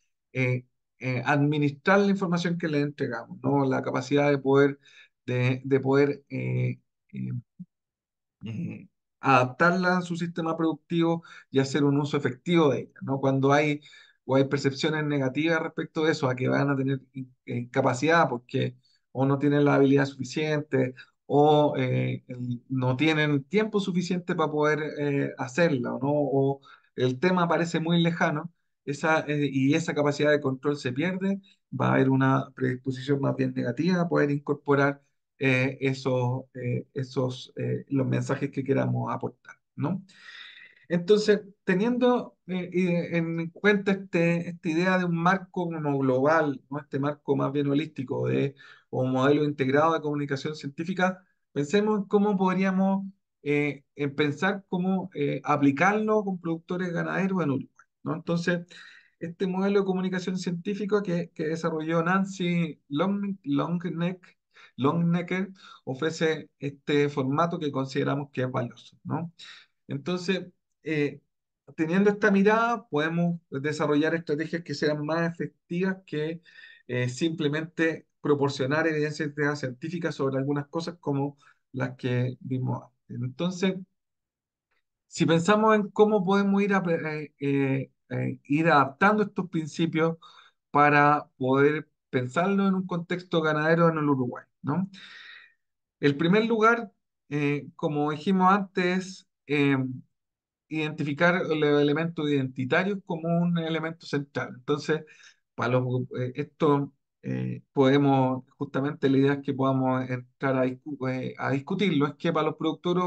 A: administrar la información que les entregamos, ¿no? La capacidad de poder eh, eh, adaptarla a su sistema productivo y hacer un uso efectivo de ella, ¿no? Cuando o hay percepciones negativas respecto de eso, a que van a tener incapacidad porque o no tienen la habilidad suficiente o no tienen tiempo suficiente para poder hacerla, ¿no? O el tema parece muy lejano y esa capacidad de control se pierde, va a haber una predisposición más bien negativa a poder incorporar los mensajes que queramos aportar, ¿no? Entonces, teniendo en cuenta esta idea de un marco como global, ¿no? Este marco más bien holístico o un modelo integrado de comunicación científica, pensemos en cómo podríamos en pensar cómo aplicarlo con productores ganaderos en Uruguay, ¿no? Entonces, este modelo de comunicación científica que desarrolló Nancy Longnecker ofrece este formato que consideramos que es valioso, ¿no? Entonces, eh, teniendo esta mirada, podemos desarrollar estrategias que sean más efectivas que simplemente proporcionar evidencias científicas sobre algunas cosas como las que vimos antes. Entonces, si pensamos en cómo podemos ir adaptando estos principios para poder pensarlo en un contexto ganadero en el Uruguay, ¿no? El primer lugar, como dijimos antes, identificar los elementos identitarios como un elemento central. Entonces, esto podemos, justamente la idea es que podamos entrar a discutirlo, es que para los productores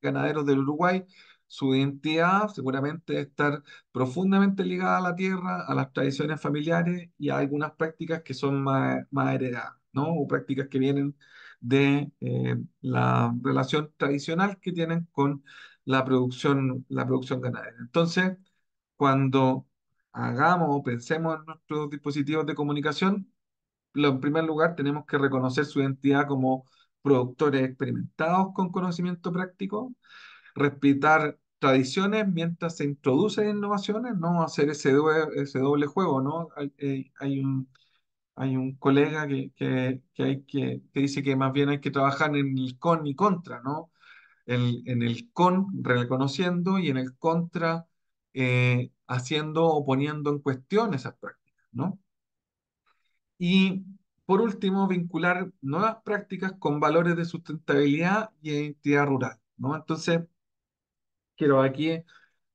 A: ganaderos del Uruguay, su identidad seguramente debe estar profundamente ligada a la tierra, a las tradiciones familiares y a algunas prácticas que son más heredadas, ¿no? O prácticas que vienen de la relación tradicional que tienen con la producción ganadera. Entonces, cuando hagamos o pensemos en nuestros dispositivos de comunicación, en primer lugar tenemos que reconocer su identidad como productores experimentados con conocimiento práctico, respetar tradiciones mientras se introducen innovaciones, no hacer ese doble juego, ¿no? Hay un colega que dice que más bien hay que trabajar en el con y contra, ¿no? En el con reconociendo y en el contra haciendo o poniendo en cuestión esas prácticas, ¿no? Y por último, vincular nuevas prácticas con valores de sustentabilidad y identidad rural, ¿no? Entonces, quiero aquí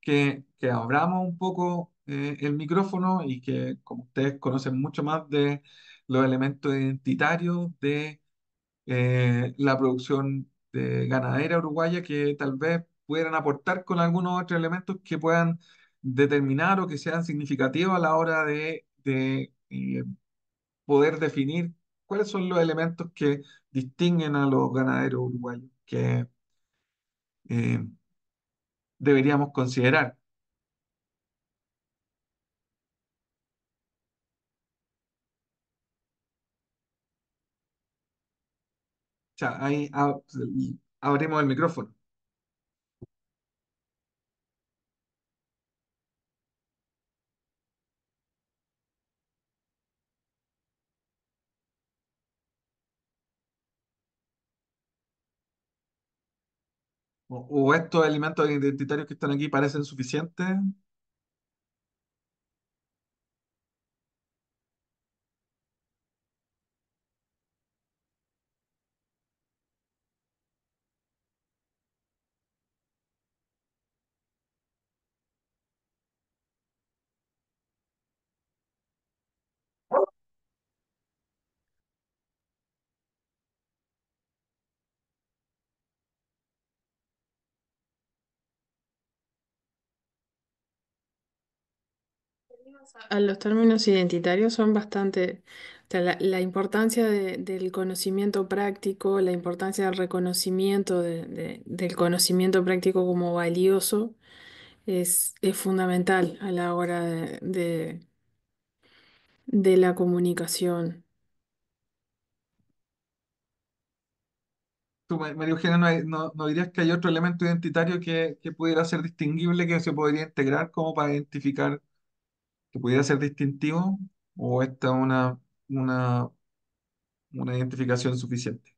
A: que abramos un poco el micrófono y que, como ustedes conocen mucho más de los elementos identitarios de la producción de ganadera uruguaya, que tal vez pudieran aportar con algunos otros elementos que puedan determinar o que sean significativos a la hora de poder definir cuáles son los elementos que distinguen a los ganaderos uruguayos que eh, deberíamos considerar. O sea, ahí abrimos el micrófono. O estos elementos identitarios que están aquí parecen suficientes.
C: A los términos identitarios son bastante, o sea, la importancia del conocimiento práctico, la importancia del reconocimiento del conocimiento práctico como valioso es fundamental a la hora de la comunicación.
A: ¿Tú, María Eugenia, no dirías que hay otro elemento identitario que pudiera ser distinguible, que se podría integrar como para identificar, que pudiera ser distintivo? ¿O esta es una, una identificación suficiente?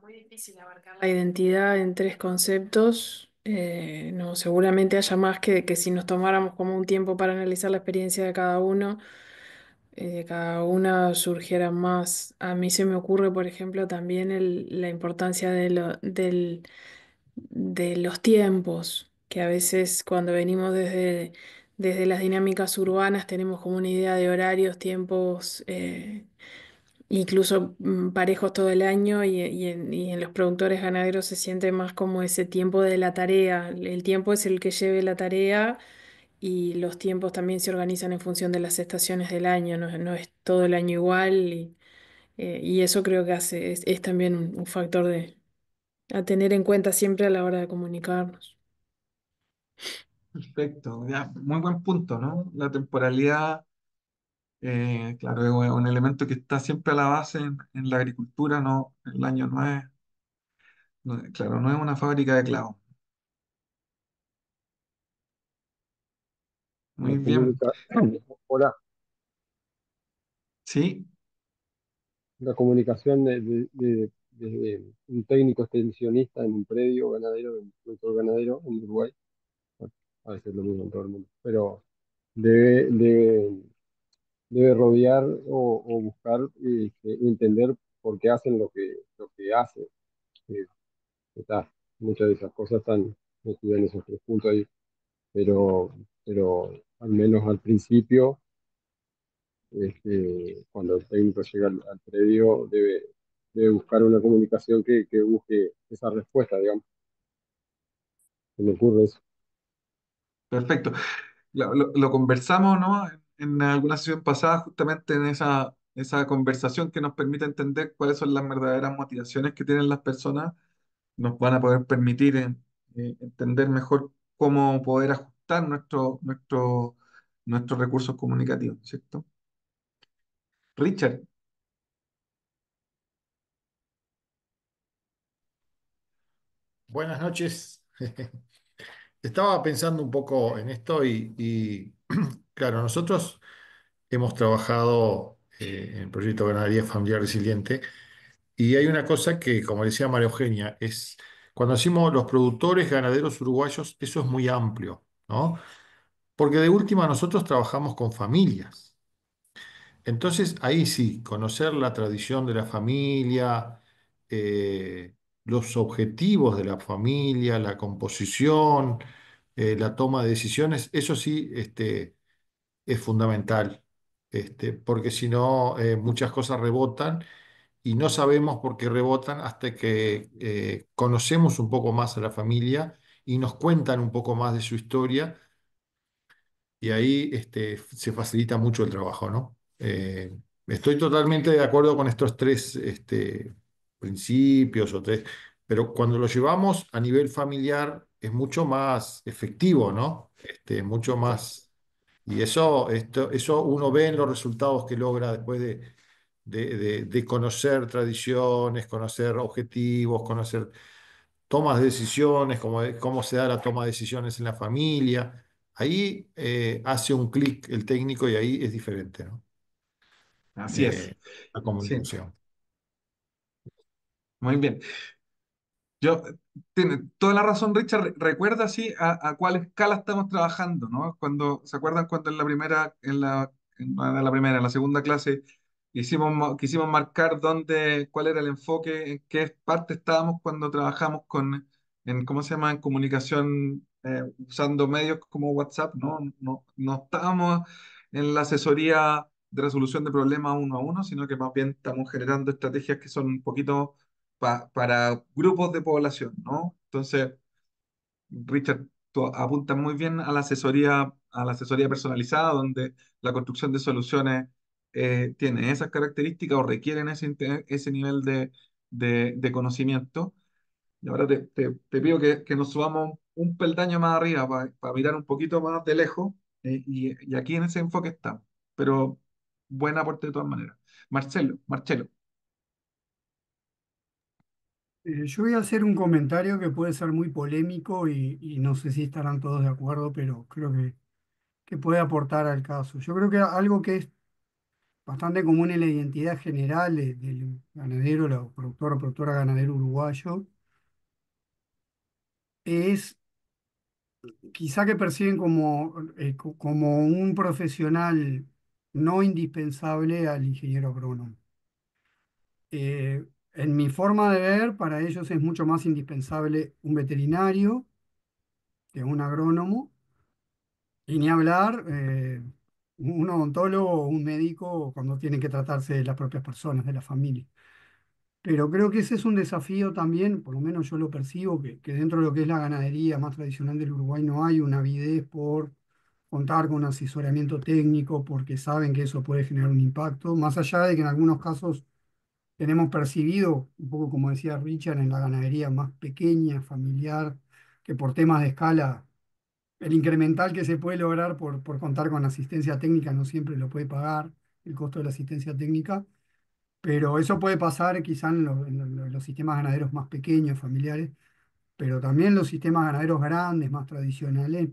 C: Muy difícil abarcar la identidad en tres conceptos. No, seguramente haya más que si nos tomáramos como un tiempo para analizar la experiencia de cada una surgiera más. A mí se me ocurre, por ejemplo, también la importancia de los tiempos, que a veces cuando venimos desde las dinámicas urbanas tenemos como una idea de horarios, tiempos. Incluso parejos todo el año y en los productores ganaderos se siente más como ese tiempo de la tarea. El tiempo es el que lleve la tarea y los tiempos también se organizan en función de las estaciones del año, no es todo el año igual y eso creo que es también un factor a tener en cuenta siempre a la hora de comunicarnos.
A: Perfecto, ya, muy buen punto, ¿no? La temporalidad, claro, es un elemento que está siempre a la base en la agricultura, no, el año claro, no es una fábrica de clavos.
H: La
A: Muy bien,
H: comunica- Hola,
A: sí,
H: la comunicación de un técnico extensionista en un predio ganadero, de un productor ganadero en Uruguay, bueno, a veces es lo mismo en todo el mundo, pero debe, debe, debe rodear o buscar entender por qué hacen lo que hacen. Eh, Está, muchas de esas cosas están metidas en esos tres puntos ahí, pero, pero al menos al principio, cuando el técnico llega al predio, debe buscar una comunicación que busque esa respuesta, digamos. Se me ocurre eso.
A: perfecto. Lo conversamos, ¿no? En alguna sesión pasada, justamente en esa conversación que nos permite entender cuáles son las verdaderas motivaciones que tienen las personas, nos van a poder permitir entender mejor cómo poder ajustar nuestros recursos comunicativos, ¿cierto? Richard,
K: Buenas noches. Estaba pensando un poco en esto claro, nosotros hemos trabajado en el proyecto Ganadería Familiar Resiliente y hay una cosa que, como decía María Eugenia, es cuando decimos los productores ganaderos uruguayos, eso es muy amplio, ¿no? Porque de última nosotros trabajamos con familias. Entonces, ahí sí, conocer la tradición de la familia, eh, los objetivos de la familia, la composición, la toma de decisiones, eso sí, es fundamental, porque si no, muchas cosas rebotan y no sabemos por qué rebotan hasta que conocemos un poco más a la familia y nos cuentan un poco más de su historia y ahí se facilita mucho el trabajo, ¿no? Estoy totalmente de acuerdo con estos tres principios o tres, pero cuando lo llevamos a nivel familiar es mucho más efectivo, ¿no? Mucho más. Y eso uno ve en los resultados que logra después de conocer tradiciones, conocer objetivos, conocer tomas de decisiones, cómo se da la toma de decisiones en la familia. Ahí hace un clic el técnico y ahí es diferente, ¿no?
A: así es.
K: Eh, la
A: Sí,
K: comunicación.
A: muy bien. Yo, tiene toda la razón, Richard. Recuerda así a cuál escala estamos trabajando, ¿no? ¿Se acuerdan cuando en la primera, no en la primera, en la segunda clase quisimos marcar cuál era el enfoque, en qué parte estábamos cuando trabajamos ¿cómo se llama? En comunicación, usando medios como WhatsApp, ¿no? No estábamos en la asesoría de resolución de problemas uno a uno, sino que más bien estamos generando estrategias que son un poquito para grupos de población, ¿no? Entonces, Richard, tú apuntas muy bien a la asesoría personalizada, donde la construcción de soluciones tiene esas características o requieren ese nivel de conocimiento. Y ahora te pido que nos subamos un peldaño más arriba para mirar un poquito más de lejos, y aquí en ese enfoque está. Pero buen aporte de todas maneras. Marcelo.
G: Yo voy a hacer un comentario que puede ser muy polémico y no sé si estarán todos de acuerdo, pero creo que puede aportar al caso. Yo creo que algo que es bastante común en la identidad general del ganadero, la productor o productora ganadero uruguayo, es quizá que perciben como un profesional no indispensable al ingeniero agrónomo. En mi forma de ver, para ellos es mucho más indispensable un veterinario que un agrónomo, y ni hablar un odontólogo o un médico cuando tienen que tratarse de las propias personas, de la familia. Pero creo que ese es un desafío también, por lo menos yo lo percibo, que dentro de lo que es la ganadería más tradicional del Uruguay no hay una avidez por contar con un asesoramiento técnico, porque saben que eso puede generar un impacto, más allá de que en algunos casos tenemos percibido, un poco como decía Richard, en la ganadería más pequeña, familiar, que por temas de escala, el incremental que se puede lograr por contar con asistencia técnica no siempre lo puede pagar el costo de la asistencia técnica, pero eso puede pasar quizá en los sistemas ganaderos más pequeños, familiares, pero también los sistemas ganaderos grandes, más tradicionales,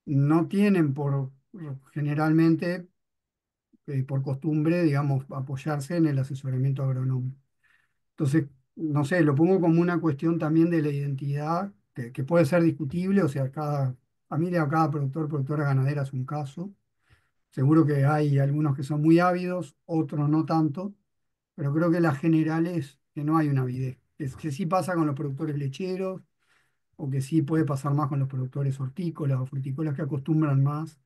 G: no tienen generalmente, por costumbre, digamos, apoyarse en el asesoramiento agronómico. Entonces, no sé, lo pongo como una cuestión también de la identidad, que puede ser discutible, o sea, cada familia o cada productor, productora ganadera es un caso. Seguro que hay algunos que son muy ávidos, otros no tanto, pero creo que la general es que no hay una avidez. Es que sí pasa con los productores lecheros, o que sí puede pasar más con los productores hortícolas o frutícolas que acostumbran más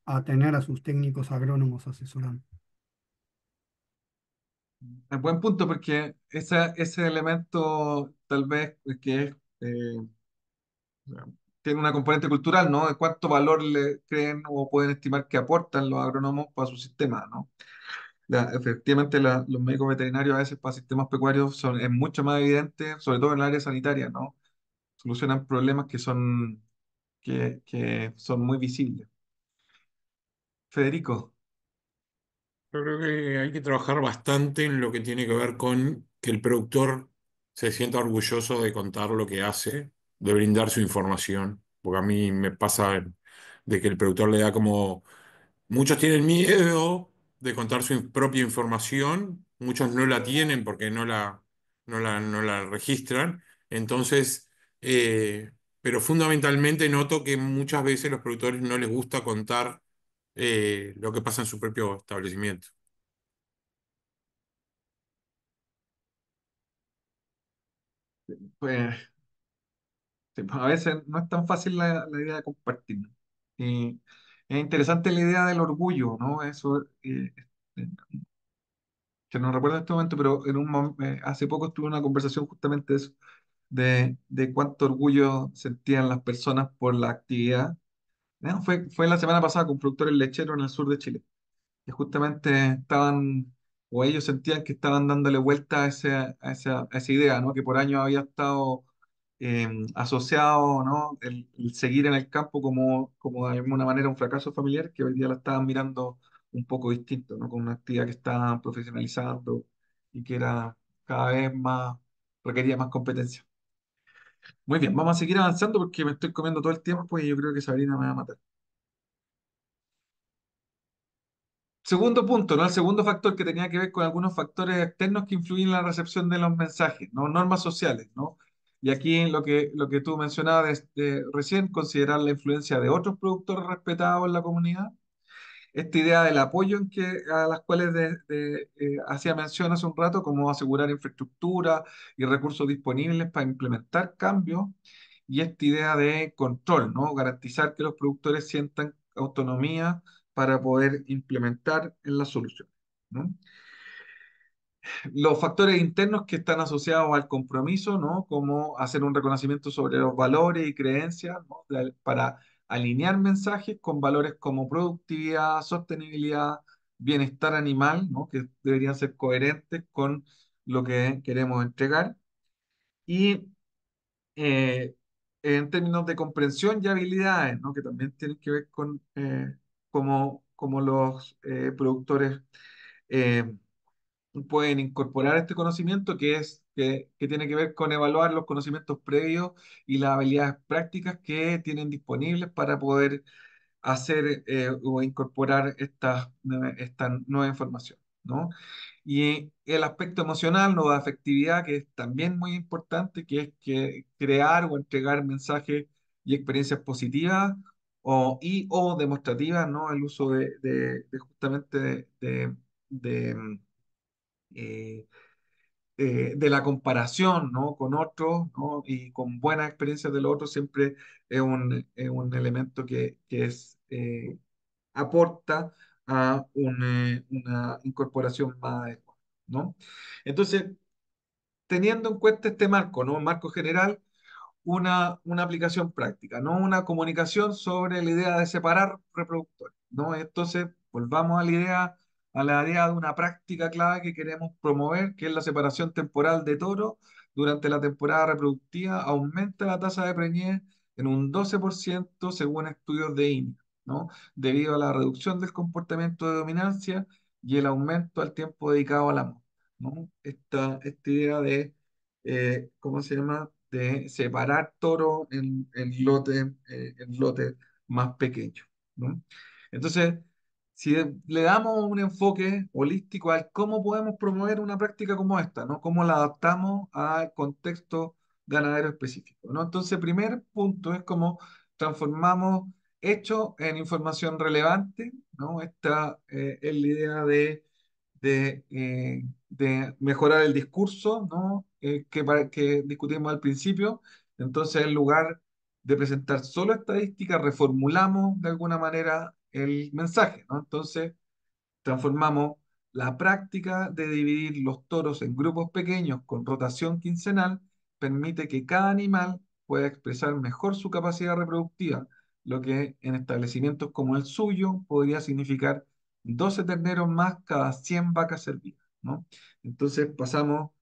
G: a tener a sus técnicos agrónomos asesorando.
A: Es buen punto porque ese elemento tal vez que es, tiene una componente cultural, ¿no? De cuánto valor le creen o pueden estimar que aportan los agrónomos para su sistema, ¿no? Efectivamente, los médicos veterinarios a veces para sistemas pecuarios es mucho más evidente, sobre todo en el área sanitaria, ¿no? Solucionan problemas que son muy visibles. Federico.
E: Yo creo que hay que trabajar bastante en lo que tiene que ver con que el productor se sienta orgulloso de contar lo que hace, de brindar su información, porque a mí me pasa de que el productor le da como... Muchos tienen miedo de contar su propia información, muchos no la tienen porque no la registran, entonces, pero fundamentalmente noto que muchas veces los productores no les gusta contar lo que pasa en su propio establecimiento.
A: Pues sí, pues, a veces no es tan fácil la idea de compartir, ¿no? Y es interesante la idea del orgullo, ¿no? Eso, eh, que no recuerdo en este momento, pero hace poco tuve una conversación justamente de eso, de cuánto orgullo sentían las personas por la actividad. No, fue la semana pasada con productores lecheros en el sur de Chile, que justamente o ellos sentían que estaban dándole vuelta a esa idea, ¿no? Que por años había estado asociado, ¿no? El seguir en el campo como de alguna manera un fracaso familiar, que hoy día la estaban mirando un poco distinto, ¿no? Con una actividad que estaban profesionalizando y que era cada vez más, requería más competencia. Muy bien, vamos a seguir avanzando porque me estoy comiendo todo el tiempo y yo creo que Sabrina me va a matar. Segundo punto, ¿no? El segundo factor que tenía que ver con algunos factores externos que influyen en la recepción de los mensajes, ¿no? Normas sociales, ¿no? Y aquí lo que tú mencionabas recién, considerar la influencia de otros productores respetados en la comunidad, esta idea del apoyo a las cuales hacía mención hace un rato, como asegurar infraestructura y recursos disponibles para implementar cambios, y esta idea de control, ¿no? Garantizar que los productores sientan autonomía para poder implementar en las soluciones, ¿no? Los factores internos que están asociados al compromiso, ¿no? Como hacer un reconocimiento sobre los valores y creencias, ¿no? Para alinear mensajes con valores como productividad, sostenibilidad, bienestar animal, ¿no? Que deberían ser coherentes con lo que queremos entregar. Y en términos de comprensión y habilidades, ¿no? Que también tienen que ver con cómo los productores eh, pueden incorporar este conocimiento que tiene que ver con evaluar los conocimientos previos y las habilidades prácticas que tienen disponibles para poder hacer o incorporar esta nueva información, ¿no? Y el aspecto emocional, ¿no? De afectividad, que es también muy importante, que es que crear o entregar mensajes y experiencias positivas o demostrativas, ¿no? El uso de justamente de, eh, de la comparación, ¿no? Con otros, ¿no? Y con buenas experiencias de los otros siempre es un elemento que aporta a una incorporación más adecuada, ¿no? Entonces, teniendo en cuenta este marco, ¿no? Un marco general, una aplicación práctica, no una comunicación sobre la idea de separar reproductores, ¿no? Entonces, volvamos a la idea de una práctica clave que queremos promover, que es la separación temporal de toros durante la temporada reproductiva, aumenta la tasa de preñez en un 12% según estudios de INE, ¿no? Debido a la reducción del comportamiento de dominancia y el aumento al tiempo dedicado al amor, ¿no? Esta idea de ¿cómo se llama? De separar toro en lotes más pequeños, ¿no? Entonces, si le damos un enfoque holístico al cómo podemos promover una práctica como esta, ¿no? Cómo la adaptamos al contexto ganadero específico, ¿no? Entonces, primer punto es cómo transformamos hechos en información relevante, ¿no? Esta es la idea de mejorar el discurso, ¿no? Que discutimos al principio. Entonces, en lugar de presentar solo estadísticas, reformulamos de alguna manera el mensaje, ¿no? Entonces, transformamos la práctica de dividir los toros en grupos pequeños con rotación quincenal, permite que cada animal pueda expresar mejor su capacidad reproductiva, lo que en establecimientos como el suyo podría significar 12 terneros más cada 100 vacas servidas, ¿no? Entonces pasamos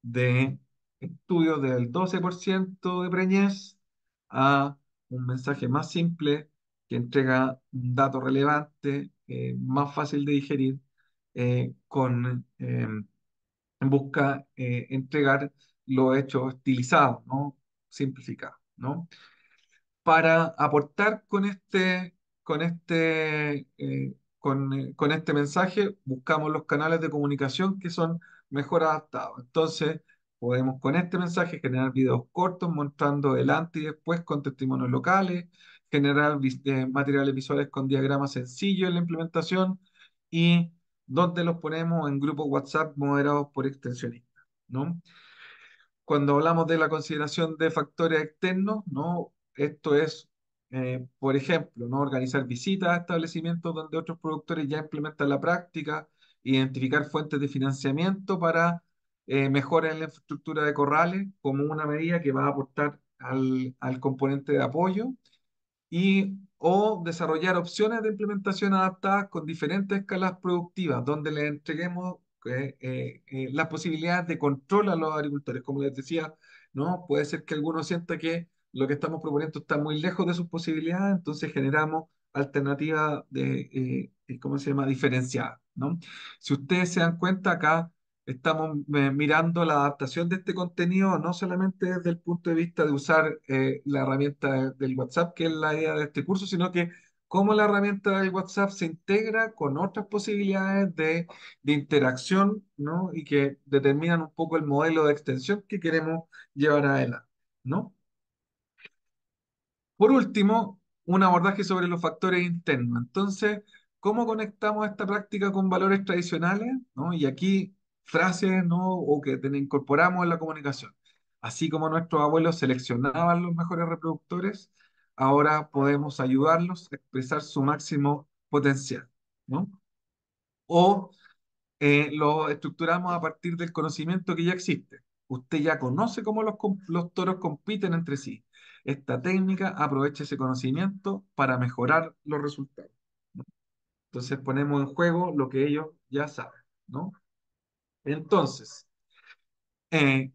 A: de estudios del 12% de preñez a un mensaje más simple que entrega un dato relevante, más fácil de digerir, busca entregar los hechos estilizados, ¿no? Simplificados, ¿no? Para aportar con este mensaje, buscamos los canales de comunicación que son mejor adaptados. Entonces, podemos con este mensaje generar videos cortos mostrando el antes y después con testimonios locales, generar materiales visuales con diagramas sencillos en la implementación y donde los ponemos en grupos WhatsApp moderados por extensionistas, ¿no? Cuando hablamos de la consideración de factores externos, ¿no? Esto es, por ejemplo, ¿no? Organizar visitas a establecimientos donde otros productores ya implementan la práctica, identificar fuentes de financiamiento para mejoras en la infraestructura de corrales como una medida que va a aportar al componente de apoyo o desarrollar opciones de implementación adaptadas con diferentes escalas productivas, donde le entreguemos las posibilidades de control a los agricultores. Como les decía, ¿no? Puede ser que algunos sienta que lo que estamos proponiendo está muy lejos de sus posibilidades, entonces generamos alternativas ¿cómo se llama? Diferenciadas, ¿no? Si ustedes se dan cuenta, acá estamos mirando la adaptación de este contenido no solamente desde el punto de vista de usar la herramienta del WhatsApp, que es la idea de este curso, sino que cómo la herramienta del WhatsApp se integra con otras posibilidades de interacción, ¿no? Y que determinan un poco el modelo de extensión que queremos llevar adelante, ¿no? Por último, un abordaje sobre los factores internos. Entonces, ¿cómo conectamos esta práctica con valores tradicionales? ¿No? Y aquí frases, ¿no? O que incorporamos en la comunicación. Así como nuestros abuelos seleccionaban los mejores reproductores, ahora podemos ayudarlos a expresar su máximo potencial, ¿no? O lo estructuramos a partir del conocimiento que ya existe. Usted ya conoce cómo los toros compiten entre sí. Esta técnica aprovecha ese conocimiento para mejorar los resultados, ¿no? Entonces ponemos en juego lo que ellos ya saben, ¿no? Entonces, eh,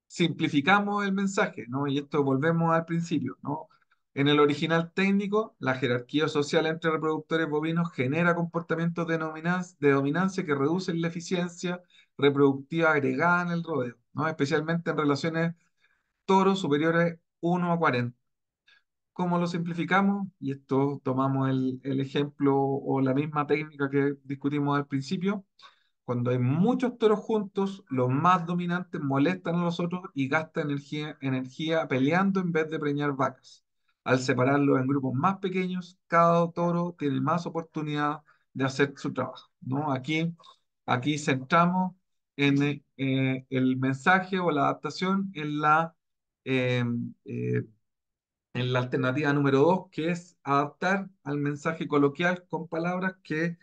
A: simplificamos el mensaje, ¿no? Y esto volvemos al principio, ¿no? En el original técnico, la jerarquía social entre reproductores bovinos genera comportamientos de dominancia que reducen la eficiencia reproductiva agregada en el rodeo, ¿no? Especialmente en relaciones toros superiores 1 a 40. ¿Cómo lo simplificamos? Y esto tomamos el ejemplo o la misma técnica que discutimos al principio. Cuando hay muchos toros juntos, los más dominantes molestan a los otros y gastan energía peleando en vez de preñar vacas. Al separarlos en grupos más pequeños, cada toro tiene más oportunidad de hacer su trabajo, ¿no? Aquí centramos en el mensaje o la adaptación eh, eh, en la alternativa número 2, que es adaptar al mensaje coloquial con palabras que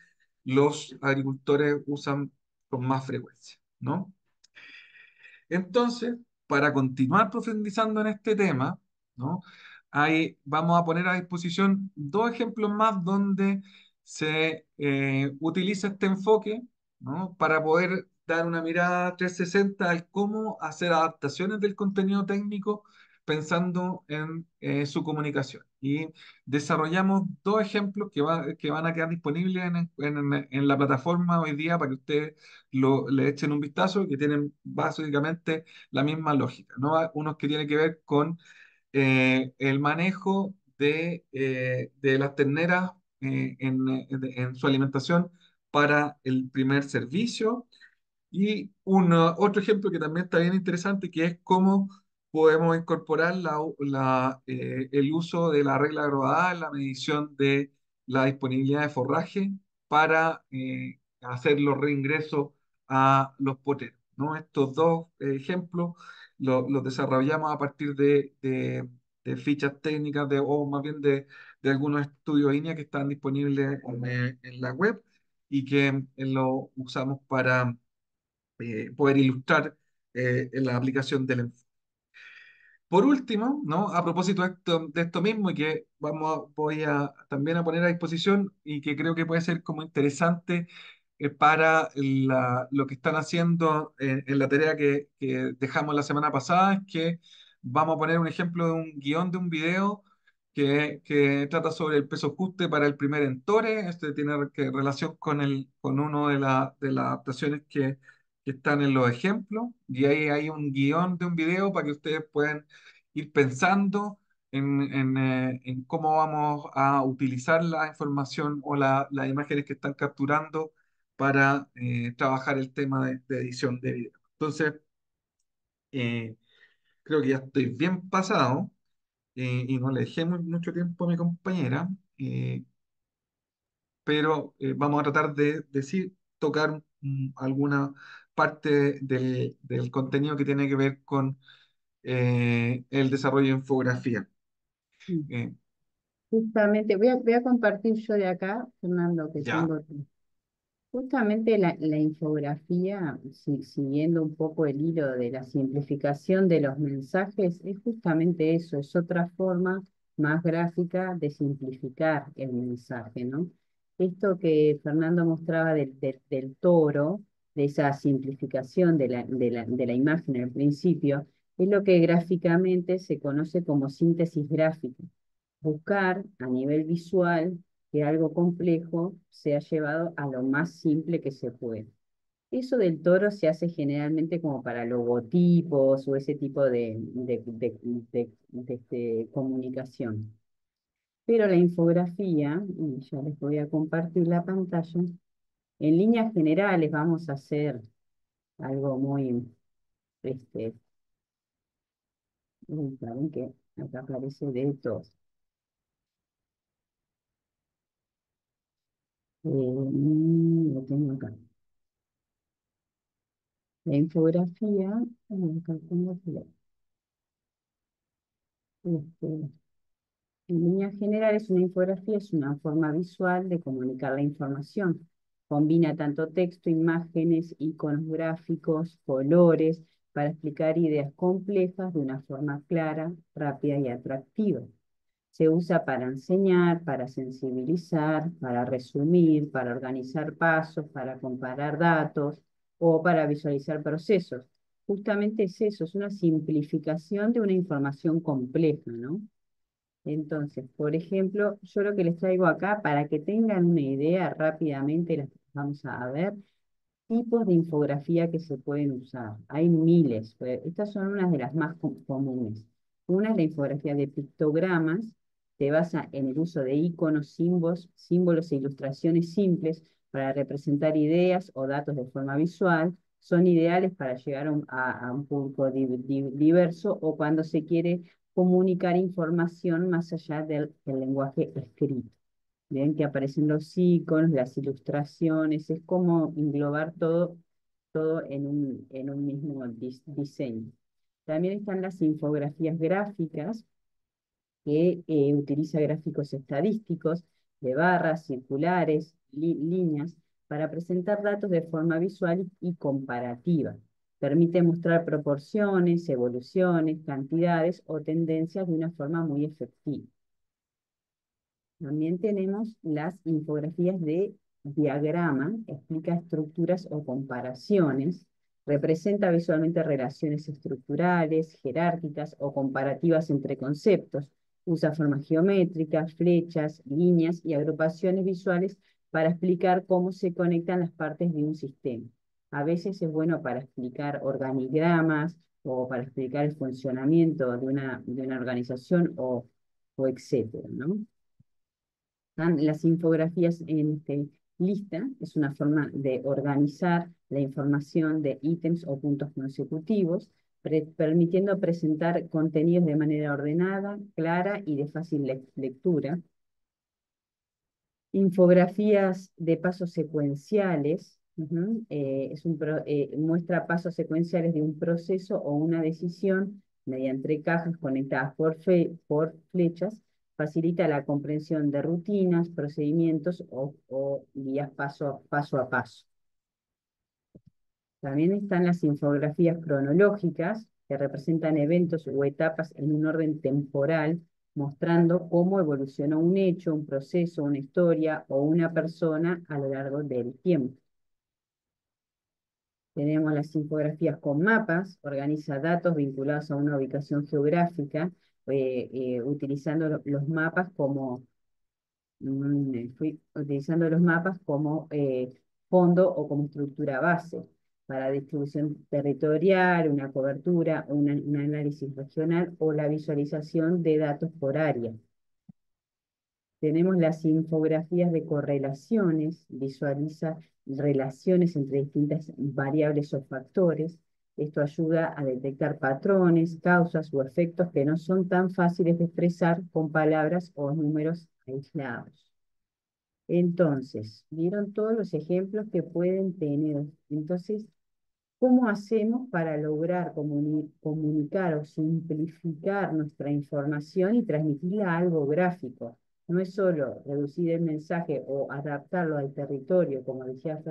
A: los agricultores usan con más frecuencia, ¿no? Entonces, para continuar profundizando en este tema, ¿no? Ahí vamos a poner a disposición dos ejemplos más donde se utiliza este enfoque, ¿no? Para poder dar una mirada 360 al cómo hacer adaptaciones del contenido técnico pensando en su comunicación. Y desarrollamos dos ejemplos que van a quedar disponibles en la plataforma hoy día para que ustedes le echen un vistazo, que tienen básicamente la misma lógica, ¿no? Unos que tienen que ver con el manejo de las terneras en su alimentación para el primer servicio y otro ejemplo que también está bien interesante, que es cómo podemos incorporar el uso de la regla agrodada en la medición de la disponibilidad de forraje para hacer los reingresos a los poteros, ¿no? Estos dos ejemplos los desarrollamos a partir de fichas técnicas o más bien de algunos estudios INEA que están disponibles en la web y que lo usamos para poder ilustrar en la aplicación del enfoque. Por último, ¿no? A propósito de esto mismo y que voy a también a poner a disposición y que creo que puede ser como interesante para lo que están haciendo en la tarea que dejamos la semana pasada, es que vamos a poner un ejemplo de un guión de un video que trata sobre el peso ajuste para el primer entore. Este tiene relación con uno de las adaptaciones que están en los ejemplos, y ahí hay un guión de un video para que ustedes puedan ir pensando en cómo vamos a utilizar la información o las imágenes que están capturando para trabajar el tema de edición de video. Entonces, eh, creo que ya estoy bien pasado y no le dejé mucho tiempo a mi compañera, eh, pero vamos a tratar de decir, tocar alguna parte del contenido que tiene que ver con el desarrollo de infografía.
B: Mm.
A: Eh,
B: Justamente, voy a compartir yo de acá, Fernando, que
A: ya,
B: tengo justamente la infografía, siguiendo un poco el hilo de la simplificación de los mensajes, es justamente eso, es otra forma más gráfica de simplificar el mensaje, ¿no? Esto que Fernando mostraba del toro, de esa simplificación de la imagen al principio, es lo que gráficamente se conoce como síntesis gráfica. Buscar a nivel visual que algo complejo sea llevado a lo más simple que se puede. Eso del toro se hace generalmente como para logotipos o ese tipo de comunicación. Pero la infografía, y ya les voy a compartir la pantalla, en líneas generales vamos a hacer algo muy, este, saben que acá aparece de todo. Lo tengo acá. La infografía, acá tengo este, en líneas generales, una infografía es una forma visual de comunicar la información. Combina tanto texto, imágenes, iconos gráficos, colores, para explicar ideas complejas de una forma clara, rápida y atractiva. Se usa para enseñar, para sensibilizar, para resumir, para organizar pasos, para comparar datos o para visualizar procesos. Justamente es eso, es una simplificación de una información compleja, ¿no? Entonces, por ejemplo, yo lo que les traigo acá, para que tengan una idea rápidamente, las vamos a ver, tipos de infografía que se pueden usar. Hay miles, pero estas son unas de las más comunes. Una es la infografía de pictogramas, se basa en el uso de iconos, símbolos e ilustraciones simples para representar ideas o datos de forma visual. Son ideales para llegar a un público diverso o cuando se quiere comunicar información más allá del lenguaje escrito. Ven que aparecen los iconos, las ilustraciones, es como englobar todo en un mismo diseño. También están las infografías gráficas, que utiliza gráficos estadísticos de barras, circulares, líneas, para presentar datos de forma visual y comparativa. Permite mostrar proporciones, evoluciones, cantidades o tendencias de una forma muy efectiva. También tenemos las infografías de diagrama, explica estructuras o comparaciones, representa visualmente relaciones estructurales, jerárquicas o comparativas entre conceptos, usa formas geométricas, flechas, líneas y agrupaciones visuales para explicar cómo se conectan las partes de un sistema. A veces es bueno para explicar organigramas o para explicar el funcionamiento de una organización o etcétera, ¿no? Las infografías en lista es una forma de organizar la información de ítems o puntos consecutivos, permitiendo presentar contenidos de manera ordenada, clara y de fácil lectura. Infografías de pasos secuenciales, muestra pasos secuenciales de un proceso o una decisión mediante cajas conectadas por flechas, facilita la comprensión de rutinas, procedimientos o guías paso a paso. También están las infografías cronológicas, que representan eventos o etapas en un orden temporal, mostrando cómo evolucionó un hecho, un proceso, una historia o una persona a lo largo del tiempo. Tenemos las infografías con mapas, organiza datos vinculados a una ubicación geográfica, utilizando los mapas como utilizando los mapas como fondo o como estructura base para distribución territorial, una cobertura, un análisis regional o la visualización de datos por área. Tenemos las infografías de correlaciones, visualiza relaciones entre distintas variables o factores. Esto ayuda a detectar patrones, causas o efectos que no son tan fáciles de expresar con palabras o números aislados. Entonces, vieron todos los ejemplos que pueden tener. Entonces, ¿cómo hacemos para lograr comunicar o simplificar nuestra información y transmitirla a algo gráfico? No es solo reducir el mensaje o adaptarlo al territorio, como decía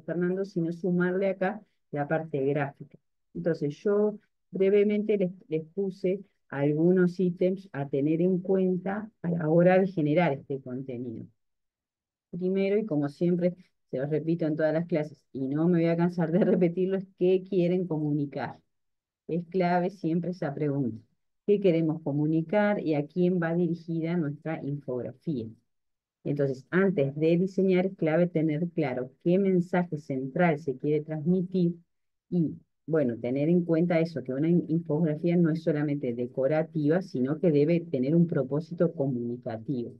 B: Fernando, sino sumarle acá la parte gráfica. Entonces, yo brevemente les puse algunos ítems a tener en cuenta a la hora de generar este contenido. Primero, y como siempre, se los repito en todas las clases, y no me voy a cansar de repetirlo, es qué quieren comunicar. Es clave siempre esa pregunta. ¿Qué queremos comunicar y a quién va dirigida nuestra infografía? Entonces, antes de diseñar es clave tener claro qué mensaje central se quiere transmitir y, bueno, tener en cuenta eso, que una infografía no es solamente decorativa, sino que debe tener un propósito comunicativo.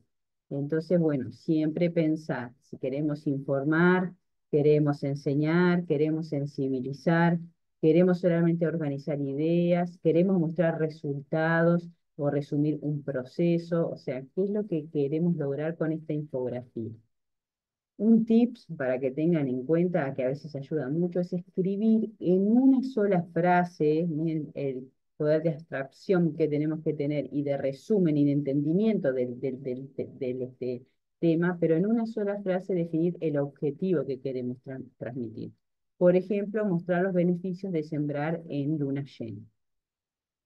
B: Entonces, bueno, siempre pensar, si queremos informar, queremos enseñar, queremos sensibilizar, queremos solamente organizar ideas, queremos mostrar resultados o resumir un proceso, o sea, ¿qué es lo que queremos lograr con esta infografía? Un tips para que tengan en cuenta, que a veces ayuda mucho, es escribir en una sola frase, miren el poder de abstracción que tenemos que tener y de resumen y de entendimiento tema, pero en una sola frase definir el objetivo que queremos transmitir. Por ejemplo, mostrar los beneficios de sembrar en luna llena.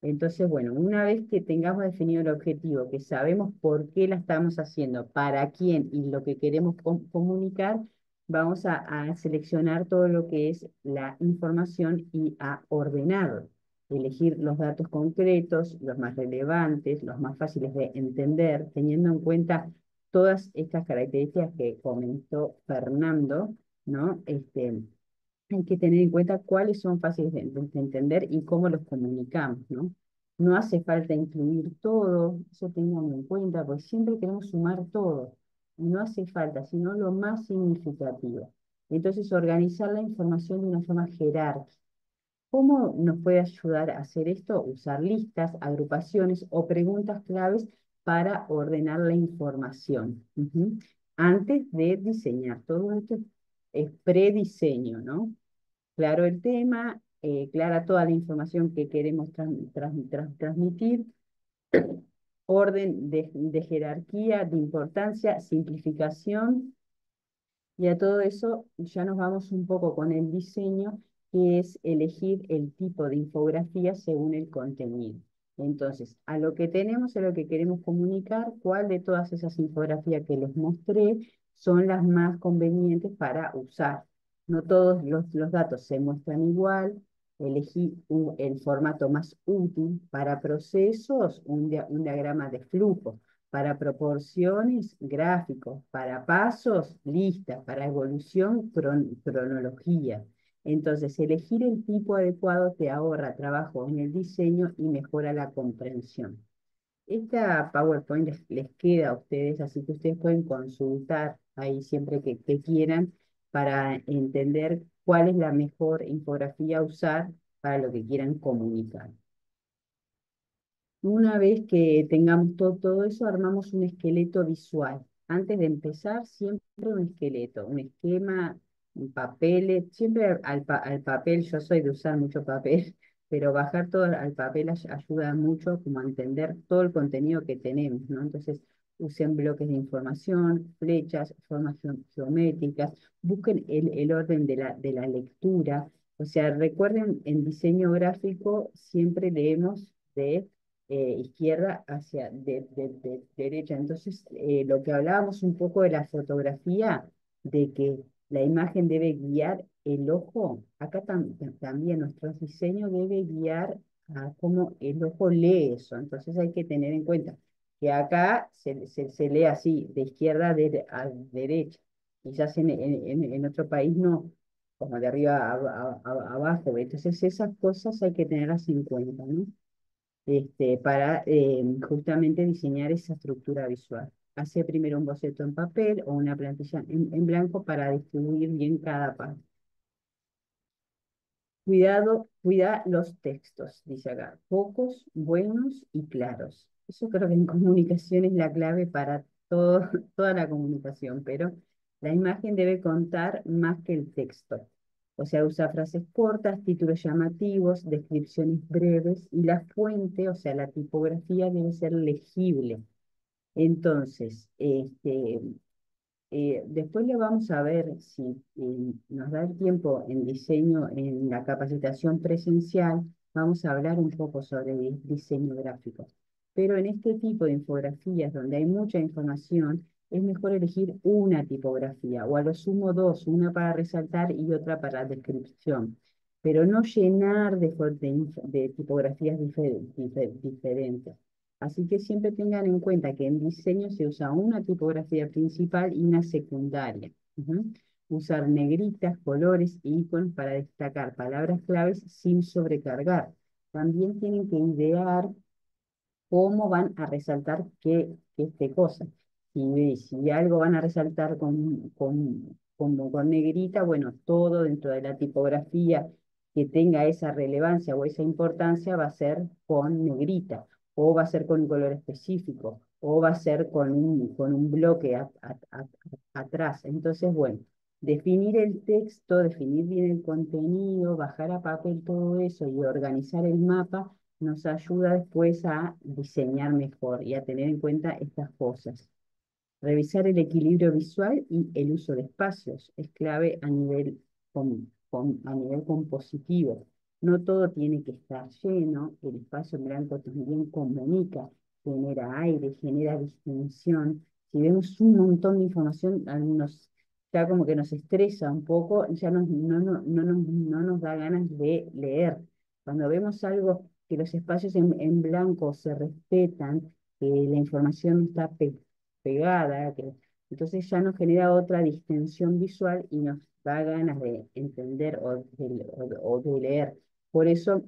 B: Entonces, bueno, una vez que tengamos definido el objetivo, que sabemos por qué la estamos haciendo, para quién y lo que queremos comunicar, vamos a seleccionar todo lo que es la información y a ordenarlo. Elegir los datos concretos, los más relevantes, los más fáciles de entender, teniendo en cuenta todas estas características que comentó Fernando, ¿no? Hay que tener en cuenta cuáles son fáciles de entender y cómo los comunicamos, ¿no? No hace falta incluir todo, eso tengan en cuenta, porque siempre queremos sumar todo. No hace falta, sino lo más significativo. Entonces, organizar la información de una forma jerárquica. ¿Cómo nos puede ayudar a hacer esto? Usar listas, agrupaciones o preguntas claves para ordenar la información. Antes de diseñar. Todo esto es prediseño, ¿no? Claro el tema, clara toda la información que queremos transmitir, orden de jerarquía, de importancia, simplificación, y a todo eso ya nos vamos un poco con el diseño, que es elegir el tipo de infografía según el contenido. Entonces, a lo que tenemos, a lo que queremos comunicar, cuál de todas esas infografías que les mostré son las más convenientes para usar. No todos los datos se muestran igual. Elegí el formato más útil para procesos, un diagrama de flujo. Para proporciones, gráficos. Para pasos, listas. Para evolución, cronología. Entonces, elegir el tipo adecuado te ahorra trabajo en el diseño y mejora la comprensión. Esta PowerPoint les queda a ustedes, así que ustedes pueden consultar ahí siempre que quieran para entender cuál es la mejor infografía a usar para lo que quieran comunicar. Una vez que tengamos todo eso, armamos un esqueleto visual. Antes de empezar, siempre un esqueleto, un esquema, un papel, siempre al papel, yo soy de usar mucho papel, pero bajar todo al papel ayuda mucho como a entender todo el contenido que tenemos, ¿no? Entonces, usen bloques de información, flechas, formas geométricas, busquen el orden de la lectura. O sea, recuerden, en diseño gráfico siempre leemos de izquierda hacia derecha. Entonces, lo que hablábamos un poco de la fotografía, de que la imagen debe guiar el ojo, acá también nuestro diseño debe guiar a cómo el ojo lee eso. Entonces hay que tener en cuenta que acá se lee así, de izquierda a derecha. Quizás en otro país no, como de arriba abajo. Entonces esas cosas hay que tenerlas en cuenta, ¿no? Para justamente diseñar esa estructura visual. Hace primero un boceto en papel o una plantilla en blanco para distribuir bien cada parte. Cuida los textos, dice acá, pocos, buenos y claros. Eso creo que en comunicación es la clave para toda la comunicación, pero la imagen debe contar más que el texto. O sea, usa frases cortas, títulos llamativos, descripciones breves, y la fuente, o sea, la tipografía debe ser legible. Entonces, después le vamos a ver si nos da el tiempo en diseño, en la capacitación presencial, vamos a hablar un poco sobre diseño gráfico. Pero en este tipo de infografías donde hay mucha información, es mejor elegir una tipografía, o a lo sumo dos, una para resaltar y otra para descripción. Pero no llenar de tipografías diferentes. Así que siempre tengan en cuenta que en diseño se usa una tipografía principal y una secundaria. Usar negritas, colores e iconos para destacar palabras claves sin sobrecargar. También tienen que idear cómo van a resaltar qué cosa. Si algo van a resaltar con negrita, bueno, todo dentro de la tipografía que tenga esa relevancia o esa importancia va a ser con negrita, o va a ser con un color específico, o va a ser con un bloque atrás. Entonces, bueno, definir el texto, definir bien el contenido, bajar a papel todo eso y organizar el mapa nos ayuda después a diseñar mejor y a tener en cuenta estas cosas. Revisar el equilibrio visual y el uso de espacios es clave a nivel, a nivel compositivo. No todo tiene que estar lleno, el espacio en blanco también comunica, genera aire, genera distinción. Si vemos un montón de información, ya como que nos estresa un poco, ya no nos da ganas de leer. Cuando vemos algo que los espacios en blanco se respetan, que la información no está pegada, entonces ya nos genera otra distensión visual y nos da ganas de entender o de leer. Por eso,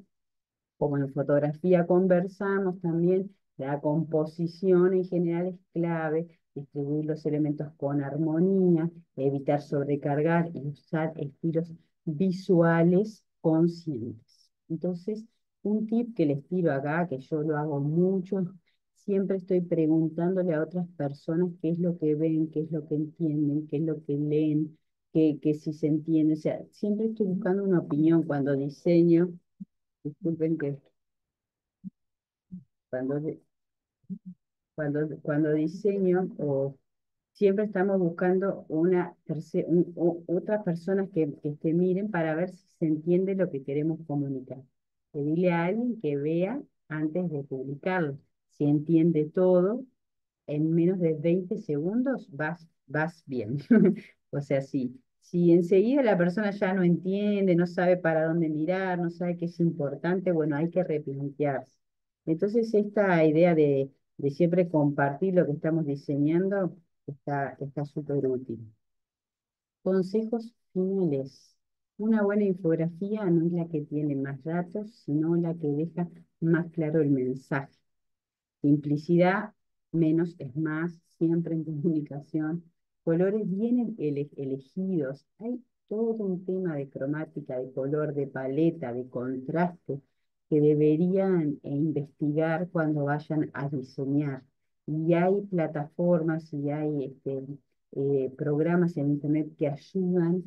B: como en fotografía conversamos también, la composición en general es clave, distribuir los elementos con armonía, evitar sobrecargar y usar estilos visuales conscientes. Entonces, un tip que les tiro acá, que yo lo hago mucho, siempre estoy preguntándole a otras personas qué es lo que ven, qué es lo que entienden, qué es lo que leen, que si se entiende. O sea, siempre estoy buscando una opinión cuando diseño. Disculpen que cuando, cuando diseño, o siempre estamos buscando otras personas que miren para ver si se entiende lo que queremos comunicar. Pedirle a alguien que vea antes de publicarlo. Si entiende todo, en menos de 20 segundos vas bien. O sea, si enseguida la persona ya no entiende, no sabe para dónde mirar, no sabe qué es importante, bueno, hay que replantearse. Entonces, esta idea de siempre compartir lo que estamos diseñando está súper útil. Consejos finales. Una buena infografía no es la que tiene más datos, sino la que deja más claro el mensaje. Simplicidad, menos es más, siempre en comunicación. Colores bien elegidos. Hay todo un tema de cromática, de color, de paleta, de contraste que deberían investigar cuando vayan a diseñar. Y hay plataformas y hay programas en internet que ayudan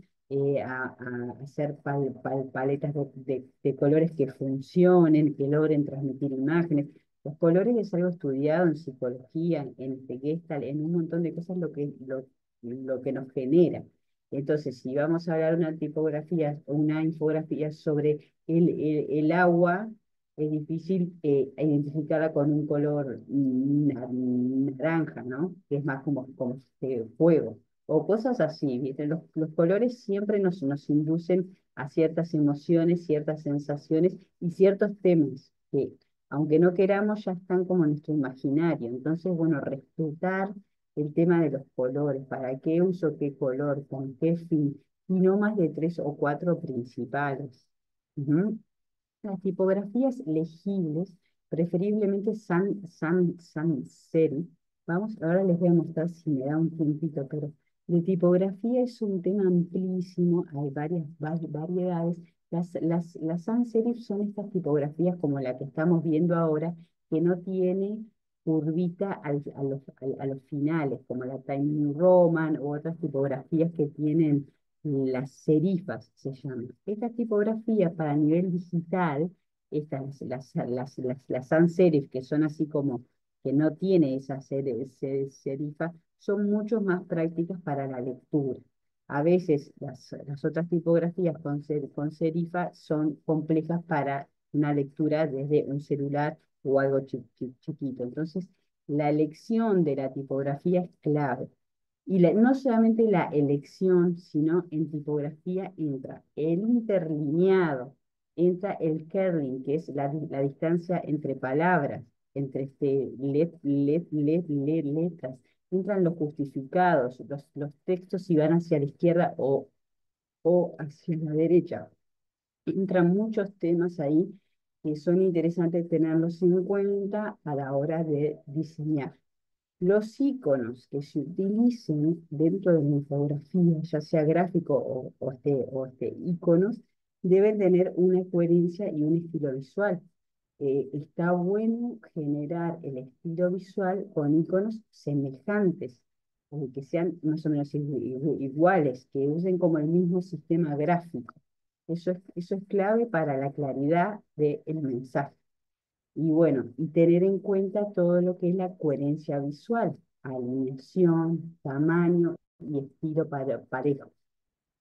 B: a hacer paletas de colores que funcionen, que logren transmitir imágenes. Los colores es algo estudiado en psicología, en Gestalt, en un montón de cosas lo que nos genera. Entonces, si vamos a hablar una infografía sobre el agua, es difícil identificarla con un color naranja, ¿no? Que es más como fuego, o cosas así, ¿viste? Los colores siempre nos inducen a ciertas emociones, ciertas sensaciones y ciertos temas que aunque no queramos, ya están como en nuestro imaginario. Entonces, bueno, respetar el tema de los colores, para qué uso qué color, con qué fin, y no más de 3 o 4 principales. Ujú. Las tipografías legibles, preferiblemente sans serif. Vamos, ahora les voy a mostrar si me da un tiempito, pero de tipografía es un tema amplísimo, hay variedades. Las sans serif son estas tipografías como la que estamos viendo ahora, que no tiene curvita a los finales, como la Times New Roman u otras tipografías que tienen las serifas, se llaman. Estas tipografías para nivel digital, las sans serif, que son así como que no tiene esa serifa, son mucho más prácticas para la lectura. A veces las otras tipografías con serifa son complejas para una lectura desde un celular o algo chiquito. Entonces, la elección de la tipografía es clave. Y no solamente la elección, sino en tipografía entra el interlineado, entra el kerning, que es la distancia entre palabras, entre letras, entran los justificados, los textos si van hacia la izquierda o hacia la derecha. Entran muchos temas ahí que son interesantes tenerlos en cuenta a la hora de diseñar. Los iconos que se utilicen dentro de la infografía, ya sea gráfico o iconos, deben tener una coherencia y un estilo visual. Está bueno generar el estilo visual con iconos semejantes, que sean más o menos iguales, que usen como el mismo sistema gráfico. Eso es clave para la claridad del mensaje. Y bueno, y tener en cuenta todo lo que es la coherencia visual. alineación, tamaño y estilo parejo.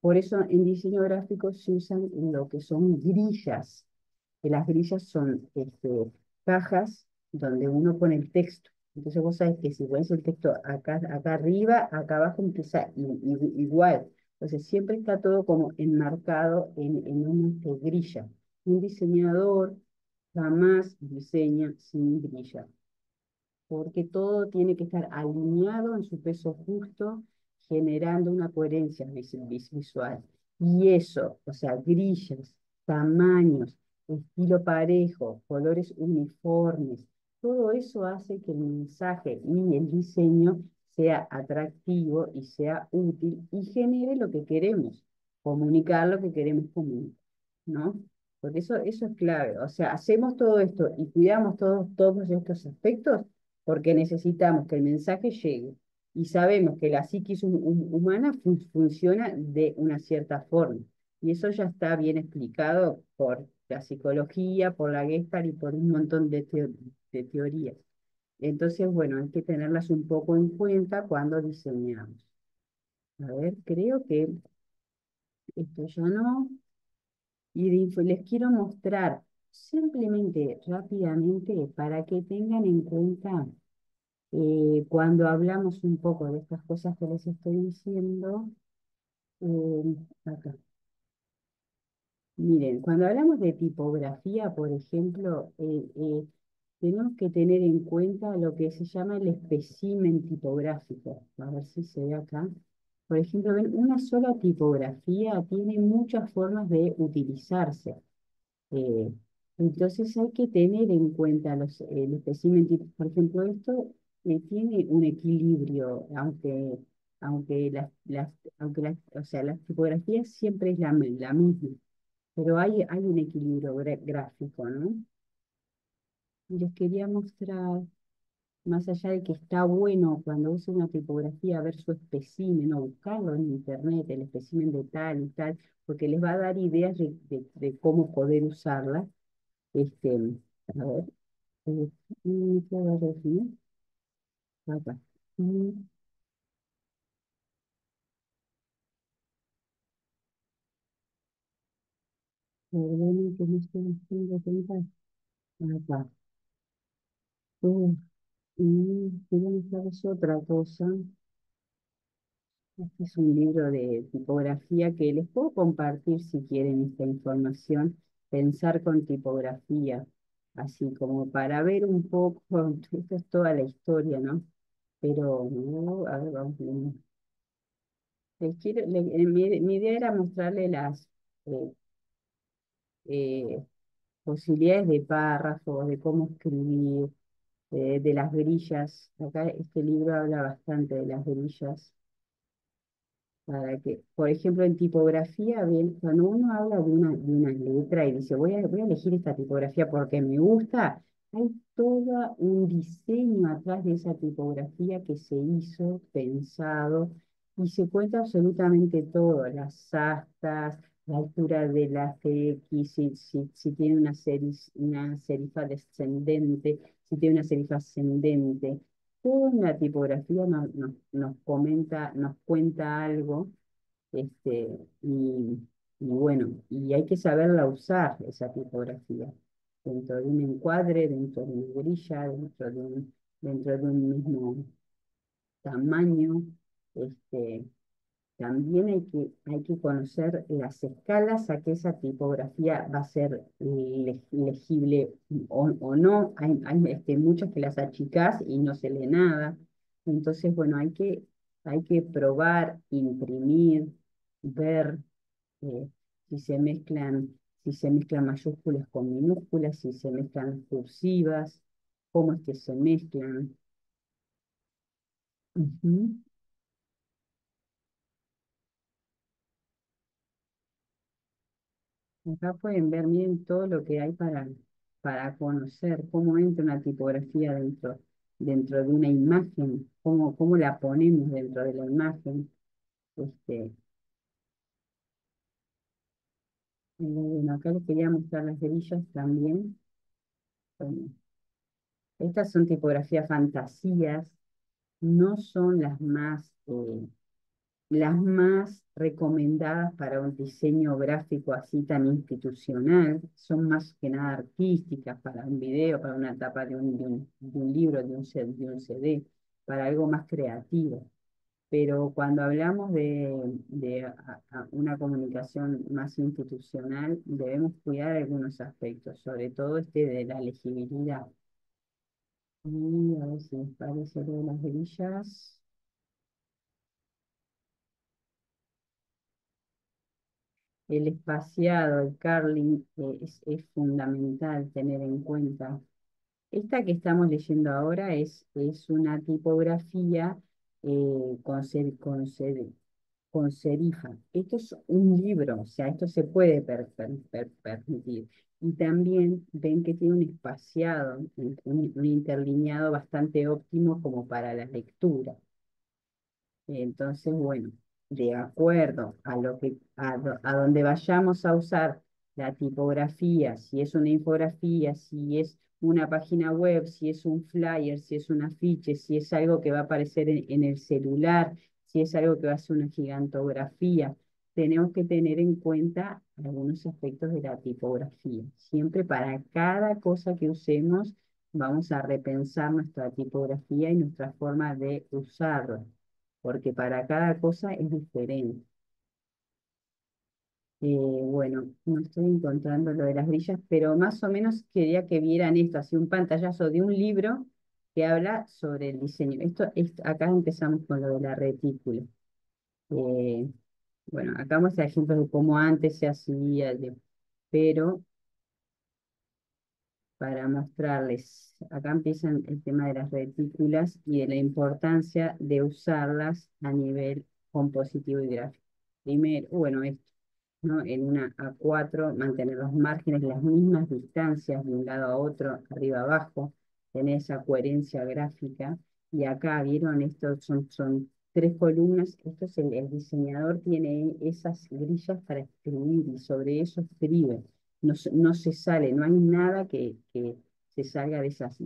B: Por eso en diseño gráfico se usan lo que son grillas, que las grillas son cajas donde uno pone el texto. Entonces vos sabés que si pones el texto acá arriba, acá abajo empieza igual. Entonces siempre está todo como enmarcado en una grilla. Un diseñador jamás diseña sin grilla porque todo tiene que estar alineado en su peso justo, generando una coherencia visual. Y eso, o sea, grillas, tamaños, estilo parejo, colores uniformes, todo eso hace que el mensaje y el diseño sea atractivo y sea útil y genere lo que queremos, comunicar lo que queremos comunicar, ¿no? Porque eso es clave. O sea, hacemos todo esto y cuidamos todos estos aspectos porque necesitamos que el mensaje llegue y sabemos que la psiquis humana funciona de una cierta forma. Y eso ya está bien explicado por la psicología, por la Gestalt y por un montón de teorías. Entonces, bueno, hay que tenerlas un poco en cuenta cuando diseñamos. A ver, creo que esto ya no. Y les quiero mostrar simplemente rápidamente para que tengan en cuenta cuando hablamos un poco de estas cosas que les estoy diciendo, acá. Miren, cuando hablamos de tipografía, por ejemplo, tenemos que tener en cuenta lo que se llama el espécimen tipográfico. A ver si se ve acá. Por ejemplo, ven, una sola tipografía tiene muchas formas de utilizarse. Eh, entonces hay que tener en cuenta el espécimen tipo. Por ejemplo, esto tiene un equilibrio, o sea, las tipografías siempre es la misma, pero hay un equilibrio gráfico, ¿no? Y les quería mostrar, más allá de que está bueno cuando usa una tipografía, ver su espécimen o buscarlo en internet, el espécimen de tal y tal, porque les va a dar ideas de cómo poder usarla. Este, a ver, puedo definir acá. Mm, Perdonen que no estoy haciendo cuenta. Acá. Quería mostrarles otra cosa. Este es un libro de tipografía que les puedo compartir si quieren esta información. Pensar con tipografía, así como para ver un poco, esto es toda la historia, ¿no? Pero, no, a ver, vamos viendo. Mi idea era mostrarle las eh, eh, posibilidades de párrafos, de cómo escribir, de las grillas. Acá este libro habla bastante de las grillas. Para que, por ejemplo, en tipografía, bien, cuando uno habla de una letra y dice, voy a elegir esta tipografía porque me gusta, hay todo un diseño atrás de esa tipografía que se hizo, pensado, y se cuenta absolutamente todo, las astas, la altura de las X, si tiene una serifa descendente, si tiene una serifa ascendente, toda una tipografía nos comenta, nos cuenta algo, este, y, y bueno, y hay que saberla usar, esa tipografía, dentro de un encuadre, dentro de una grilla, dentro de un mismo tamaño, este, también hay que conocer las escalas a que esa tipografía va a ser legible o no. Hay muchas que las achicás y no se lee nada. Entonces, bueno, hay que probar, imprimir, ver eh, si se mezclan, si se mezclan mayúsculas con minúsculas, si se mezclan cursivas, cómo es que se mezclan. Ujú. Acá pueden ver, miren todo lo que hay para conocer cómo entra una tipografía dentro de una imagen, cómo la ponemos dentro de la imagen. Este, bueno, acá les quería mostrar las grillas también. Bueno, estas son tipografías fantasías, no son las más recomendadas para un diseño gráfico así tan institucional, son más que nada artísticas para un video, para una tapa de un libro, de un CD, para algo más creativo. Pero cuando hablamos de una comunicación más institucional, debemos cuidar algunos aspectos, sobre todo este de la legibilidad. Y a ver si me parece lo de las grillas. El espaciado, el curling, es fundamental tener en cuenta. Esta que estamos leyendo ahora es una tipografía con serifa. Esto es un libro, o sea, esto se puede permitir. Y también ven que tiene un espaciado, un interlineado bastante óptimo como para la lectura. Entonces, bueno, de acuerdo a donde vayamos a usar la tipografía, si es una infografía, si es una página web, si es un flyer, si es un afiche, si es algo que va a aparecer en el celular, si es algo que va a ser una gigantografía, tenemos que tener en cuenta algunos aspectos de la tipografía. Siempre para cada cosa que usemos, vamos a repensar nuestra tipografía y nuestra forma de usarla porque para cada cosa es diferente. Bueno, no estoy encontrando lo de las grillas, pero más o menos quería que vieran esto, así un pantallazo de un libro que habla sobre el diseño. Acá empezamos con lo de la retícula. Eh, bueno, acá muestra ejemplos de cómo antes se hacía, pero para mostrarles. Acá empiezan el tema de las retículas y de la importancia de usarlas a nivel compositivo y gráfico. Primero, bueno, esto, ¿no? En una A4, mantener los márgenes, las mismas distancias de un lado a otro, arriba abajo, tener esa coherencia gráfica. Y acá, ¿vieron? Estos son tres columnas. Esto es el diseñador tiene esas grillas para escribir y sobre eso escribe no se sale, no hay nada que se salga de esas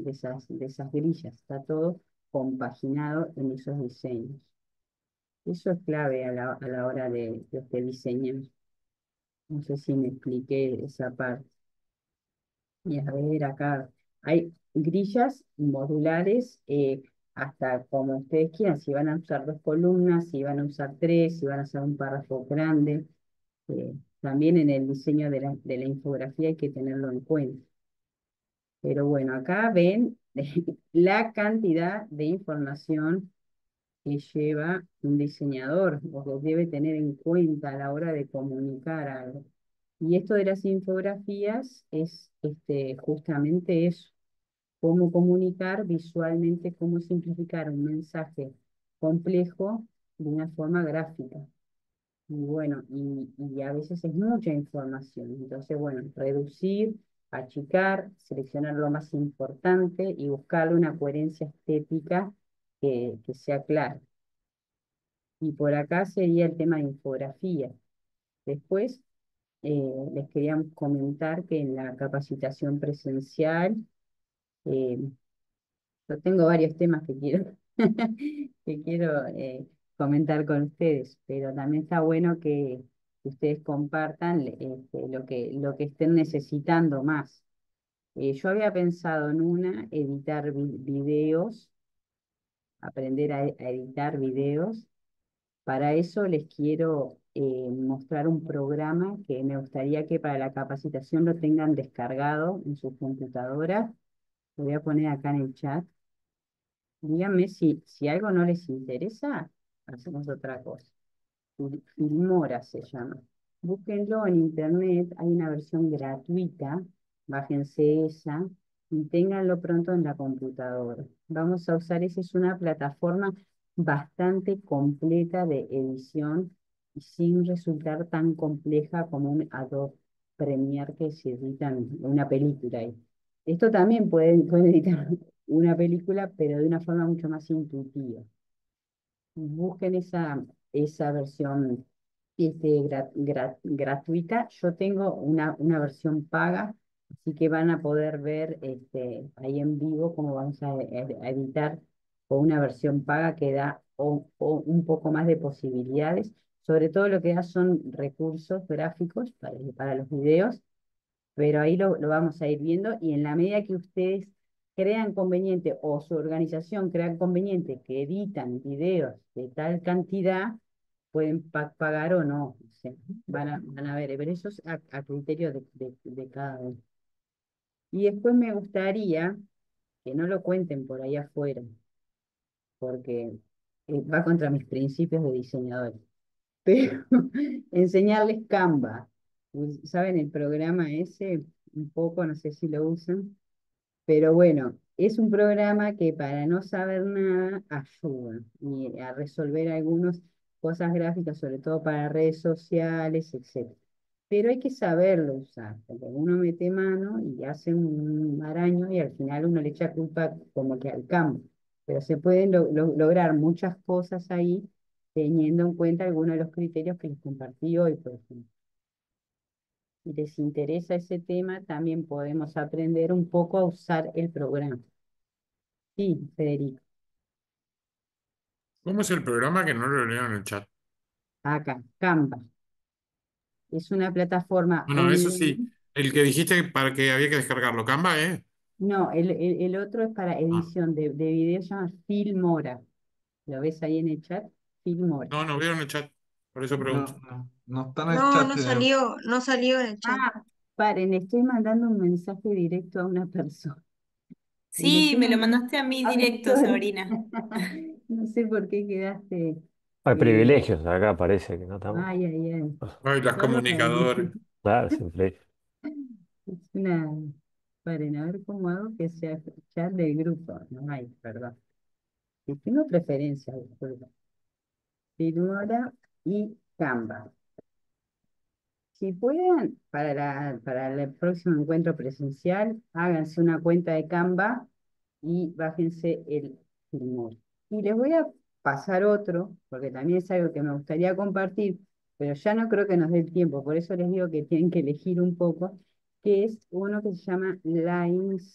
B: grillas, está todo compaginado en esos diseños. Eso es clave a la hora de diseñar. No sé si me expliqué esa parte. Y a ver, acá hay grillas modulares, hasta como ustedes quieran, si van a usar dos columnas, si van a usar tres, si van a usar un párrafo grande. También en el diseño de la infografía hay que tenerlo en cuenta. Pero bueno, acá ven la cantidad de información que lleva un diseñador o que debe tener en cuenta a la hora de comunicar algo. Y esto de las infografías es justamente eso, cómo comunicar visualmente, cómo simplificar un mensaje complejo de una forma gráfica. Y bueno, y a veces es mucha información. Entonces, bueno, reducir, achicar, seleccionar lo más importante y buscarle una coherencia estética que sea clara. Y por acá sería el tema de infografía. Después, les quería comentar que en la capacitación presencial, eh, yo tengo varios temas que quiero, que quiero comentar con ustedes, pero también está bueno que ustedes compartan lo que estén necesitando más. Yo había pensado en editar videos, aprender a editar videos. Para eso les quiero mostrar un programa que me gustaría que para la capacitación lo tengan descargado en sus computadoras. Lo voy a poner acá en el chat. Díganme si algo no les interesa, hacemos otra cosa. Filmora se llama. Búsquenlo en internet, hay una versión gratuita, bájense esa y ténganlo pronto en la computadora. Vamos a usar, esa es una plataforma bastante completa de edición y sin resultar tan compleja como un Adobe Premiere que se editan una película ahí. Esto también pueden editar una película, pero de una forma mucho más intuitiva. Busquen esa versión gratuita. Yo tengo una versión paga, así que van a poder ver ahí en vivo cómo vamos a editar o una versión paga que da o un poco más de posibilidades. Sobre todo lo que da son recursos gráficos para los videos, pero ahí lo vamos a ir viendo y en la medida que ustedes crean conveniente o su organización crea conveniente que editan videos de tal cantidad, pueden pagar o no. O sea, van a ver, pero eso es a criterio de cada uno. Y después me gustaría que no lo cuenten por ahí afuera, porque va contra mis principios de diseñador. Pero enseñarles Canva. ¿Saben el programa ese? Un poco, no sé si lo usan. Pero bueno, es un programa que para no saber nada ayuda y a resolver algunas cosas gráficas, sobre todo para redes sociales, etcétera. Pero hay que saberlo usar, porque uno mete mano y hace un maraño y al final uno le echa culpa como que al campo. Pero se pueden lograr muchas cosas ahí teniendo en cuenta algunos de los criterios que les compartí hoy, por ejemplo. Si les interesa ese tema, también podemos aprender un poco a usar el programa. Sí, Federico,
E: ¿Cómo es el programa que no lo leo en el chat?
B: acá, Canva. Es una plataforma
E: Bueno, eso sí.
B: online.
E: El que dijiste para que había que descargarlo, Canva, ¿eh?
B: No, el otro es para
E: Ah.
B: edición de videos, se llama Filmora. ¿Lo ves ahí en el chat? Filmora.
E: No, no veo en el chat. Por eso pregunto.
A: No está en el
L: No,
A: chat.
L: no salió en el chat.
B: Ah, paren, estoy mandando un mensaje directo a una persona. Le
J: Sí,
B: estoy
J: me lo
B: mandando
J: mandaste a mí
B: a
J: directo,
B: Victoria.
J: Sabrina.
B: No sé por qué quedaste.
M: Hay
B: eh,
M: privilegios acá, parece que no estamos.
B: ay, ay, ay.
E: Ay, las
B: Solo para
E: comunicadoras.
M: Claro, siempre.
B: es una. Paren, a ver cómo hago que sea chat del grupo. No hay, perdón. Y tengo preferencias, disculpa. Filmora y Canva. Si pueden, para el próximo encuentro presencial, háganse una cuenta de Canva y bájense el Filmora. Y les voy a pasar otro, porque también es algo que me gustaría compartir, pero ya no creo que nos dé el tiempo, por eso les digo que tienen que elegir un poco, que es uno que se llama Lightroom.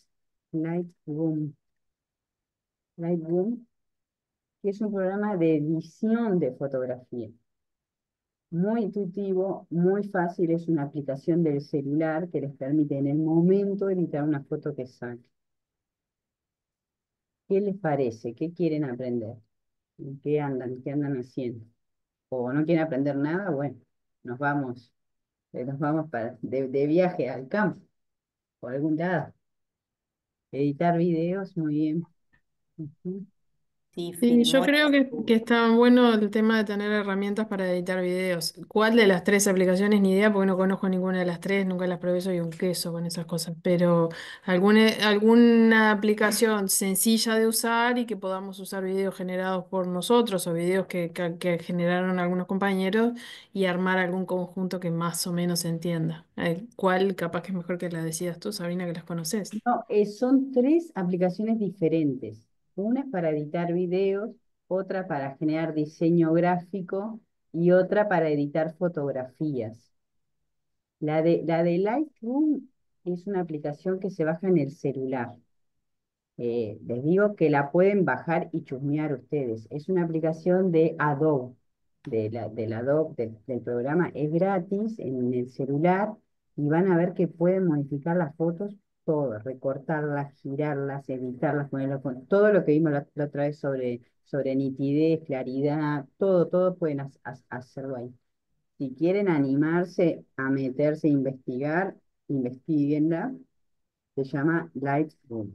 B: Lightroom, que es un programa de edición de fotografía. Muy intuitivo, muy fácil, es una aplicación del celular que les permite en el momento editar una foto que sale. ¿Qué les parece? ¿Qué quieren aprender? ¿En ¿Qué andan? ¿Qué andan haciendo? ¿O no quieren aprender nada? Bueno, nos vamos de viaje al campo, por algún lado. Editar videos, muy bien. Ujú.
J: Sí,
C: Sí, yo
J: Filmora.
C: creo que está bueno el tema de tener herramientas para editar videos. ¿Cuál de las tres aplicaciones? Ni idea, porque no conozco ninguna de las tres, nunca las probé, soy un queso con esas cosas. Pero alguna aplicación sencilla de usar y que podamos usar videos generados por nosotros o videos que generaron algunos compañeros y armar algún conjunto que más o menos se entienda. ¿Cuál capaz que es mejor que la decidas tú, Sabrina, que las conoces?
B: No, son tres aplicaciones diferentes. Una es para editar videos, otra para generar diseño gráfico y otra para editar fotografías. La de Lightroom es una aplicación que se baja en el celular. Les digo que la pueden bajar y chusmear ustedes. Es una aplicación de Adobe, del Adobe, del programa. Es gratis en el celular y van a ver que pueden modificar las fotos, todo, recortarlas, girarlas, editarlas, ponerlas con todo lo que vimos la otra vez sobre nitidez, claridad, todo pueden hacerlo ahí. Si quieren animarse a meterse a investigar, investiguenla. Se llama Lightroom.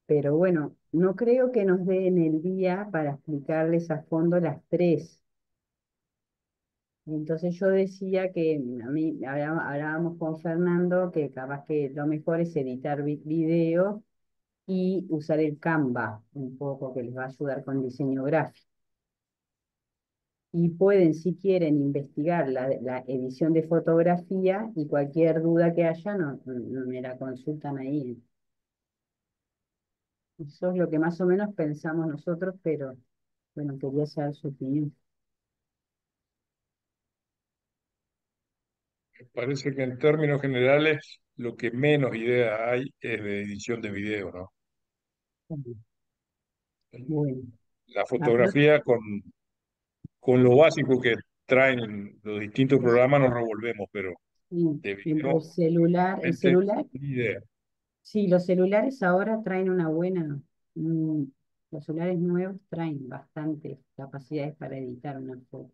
B: Pero bueno, no creo que nos den el día para explicarles a fondo las tres. Entonces yo decía que a mí hablábamos con Fernando que capaz que lo mejor es editar video y usar el Canva un poco que les va a ayudar con diseño gráfico. Y pueden, si quieren, investigar la edición de fotografía y cualquier duda que haya, me la consultan ahí. Eso es lo que más o menos pensamos nosotros, pero bueno, quería saber su opinión.
D: Parece que en términos generales lo que menos idea hay es de edición de video, ¿no?
B: Bueno,
D: la
B: la pro-
D: fotografía con lo básico que traen los distintos programas nos revolvemos, pero
B: sí,
D: de
B: entre
D: video,
B: el
D: realmente,
B: celular,
D: ni idea.
B: sí, los celulares ahora traen mm, los celulares nuevos traen bastantes capacidades para editar una foto.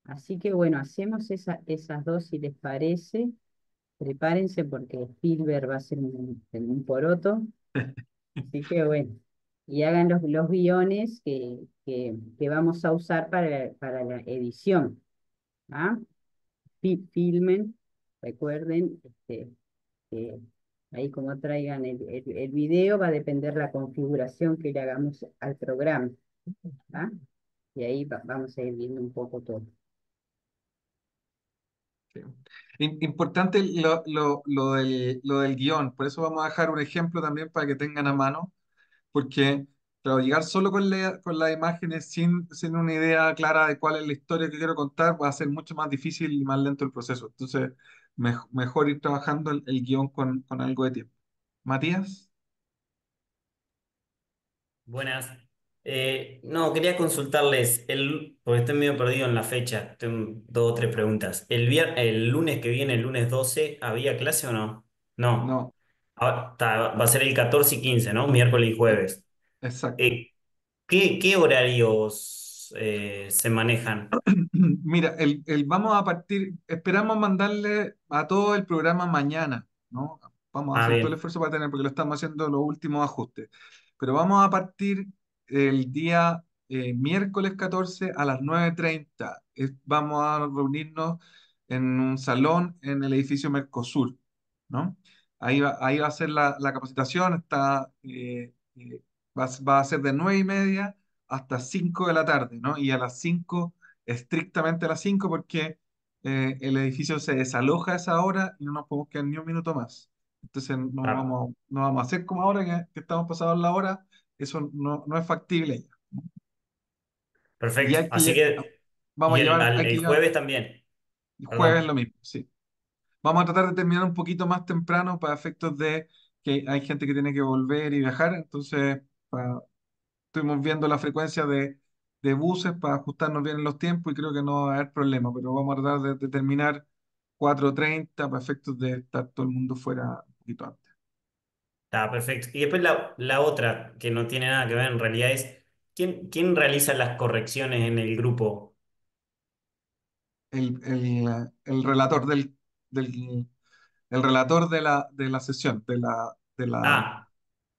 B: Así que bueno, hacemos esas dos si les parece. Prepárense porque Spielberg va a ser un poroto. Así que bueno, y hagan los guiones que vamos a usar para la edición. ¿Ah? Filmen, recuerden, que ahí como traigan el video va a depender la configuración que le hagamos al programa. ¿Ah? Y ahí vamos a ir viendo un poco todo.
A: Sí. Importante lo del guión, por eso vamos a dejar un ejemplo también para que tengan a mano, porque claro, llegar solo con las imágenes sin una idea clara de cuál es la historia que quiero contar va a ser mucho más difícil y más lento el proceso. Entonces, mejor ir trabajando el guión con algo de tiempo. Matías,
N: Buenas. No, quería consultarles, porque estoy medio perdido en la fecha, tengo dos o tres preguntas. El lunes que viene, el lunes 12, ¿había clase o no? No.
A: no,
N: Va a ser el 14 y 15, ¿no? Miércoles y
A: eh,
N: jueves.
A: exacto.
N: Eh, ¿qué horarios se manejan?
A: Mira, vamos a partir, esperamos mandarle a todo el programa mañana, ¿no? Vamos a
N: Ah,
A: hacer todo el
N: bien.
A: esfuerzo para tener, porque lo estamos haciendo los últimos ajustes. Pero vamos a partir el día miércoles 14 a las 9:30. Vamos a reunirnos en un salón en el edificio Mercosur, ¿no? Ahí va a ser la capacitación, va a ser de 9:30 hasta 5 de la tarde, ¿no? Y a las 5 estrictamente a las 5 porque el edificio se desaloja a esa hora y no nos podemos quedar ni un minuto más. Entonces
N: Ah,
A: no vamos a hacer como ahora que estamos pasados la hora, eso no es factible ya. Y
N: perfecto. Así que,
A: vamos a llevar, hay
N: el
A: que llevar,
N: jueves también,
A: jueves lo
N: perdón.
A: mismo, sí. Vamos a tratar de terminar un poquito más temprano para efectos de que hay gente que tiene que volver y viajar, entonces estuvimos viendo la frecuencia de buses para ajustarnos bien en los tiempos y creo que no va a haber problema, pero vamos a tratar de terminar 4:30 para efectos de estar todo el mundo fuera un poquito antes.
N: Está perfecto. Y después la otra, que no tiene nada que ver en realidad, es ¿quién realiza las correcciones en el grupo?
A: El relator del, el relator de la sesión,
N: Ah,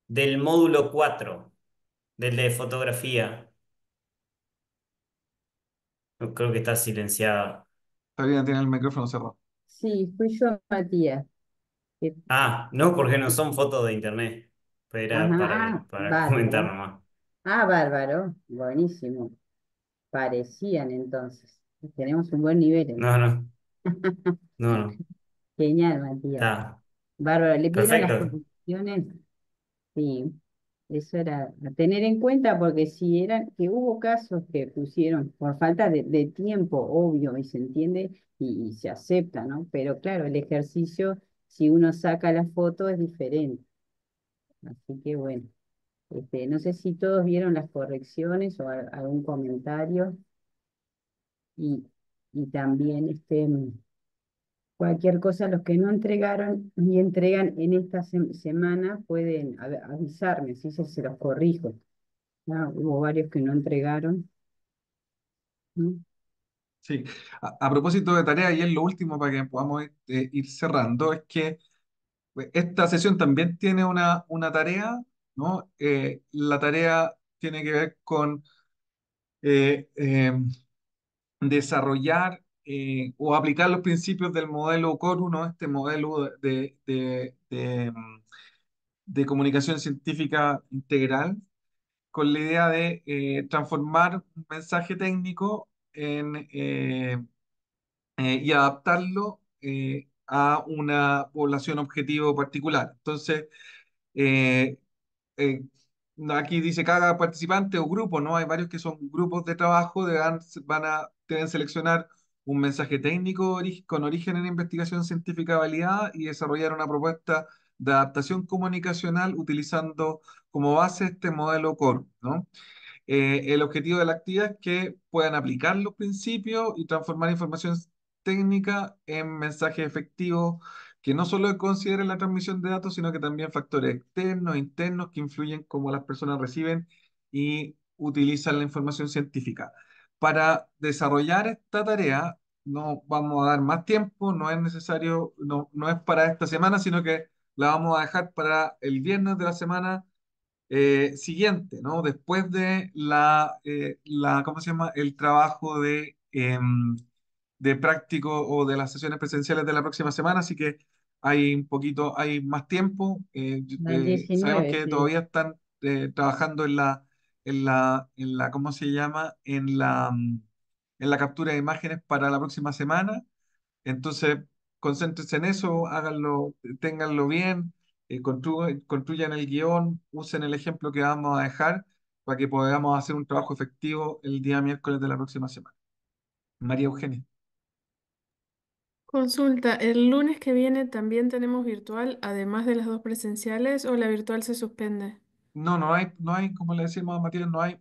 N: del módulo 4 del de fotografía. No, creo que está silenciado.
A: Sabrina tiene el micrófono cerrado.
B: Sí, fui yo, Matías. que-
N: Ah, no, porque no son fotos de internet. Era
B: Ajá, ah,
N: para comentar
B: bárbaro.
N: nomás.
B: Ah, bárbaro. Buenísimo. Parecían entonces. Tenemos un buen nivel
N: No,
B: entonces.
N: no, no, no.
B: Genial, Matías.
N: Está
B: Bárbaro. ¿Le vieron las
N: perfecto.
B: condiciones? Sí, eso era a tener en cuenta porque si eran, que hubo casos que pusieron por falta de tiempo, obvio, y se entiende y se acepta, ¿no? Pero claro, el ejercicio, si uno saca la foto, es diferente. Así que bueno, no sé si todos vieron las correcciones o algún comentario y, y también cualquier cosa, los que no entregaron y entregan en esta semana pueden avisarme, si se los corrijo. Hubo varios que no entregaron, ¿no?
A: Sí, a propósito de tarea, y es lo último para que podamos ir cerrando, es que esta sesión también tiene una tarea, ¿no? La tarea tiene que ver con eh, desarrollar o aplicar los principios del modelo CORU, ¿no? Este modelo de comunicación científica integral, con la idea de transformar un mensaje técnico y adaptarlo a una población objetivo particular. Entonces, eh, eh, aquí dice cada participante o grupo, ¿no? Hay varios que son grupos de trabajo, deben seleccionar un mensaje técnico con origen en investigación científica validada y desarrollar una propuesta de adaptación comunicacional utilizando como base este modelo CORE, ¿no? El objetivo de la actividad es que puedan aplicar los principios y transformar información técnica en mensajes efectivos que no solo consideren la transmisión de datos, sino que también factores externos e internos que influyen cómo las personas reciben y utilizan la información científica. Para desarrollar esta tarea, no vamos a dar más tiempo, no es necesario, no es para esta semana, sino que la vamos a dejar para el viernes de la semana siguiente, ¿no? Después de ¿cómo se llama? El trabajo de práctico o de las sesiones presenciales de la próxima semana, así que hay un poquito, hay más tiempo.
B: El
A: Sabemos
B: 19,
A: que
B: sí.
A: todavía están trabajando ¿cómo se llama? En la captura de imágenes para la próxima semana. Entonces, concéntrense en eso, háganlo, ténganlo bien, construyan el guión, usen el ejemplo que vamos a dejar para que podamos hacer un trabajo efectivo el día miércoles de la próxima semana. María Eugenia.
C: Consulta, ¿el lunes que viene también tenemos virtual, además de las dos presenciales, o la virtual se suspende?
A: No hay, como le decimos a Matías, no hay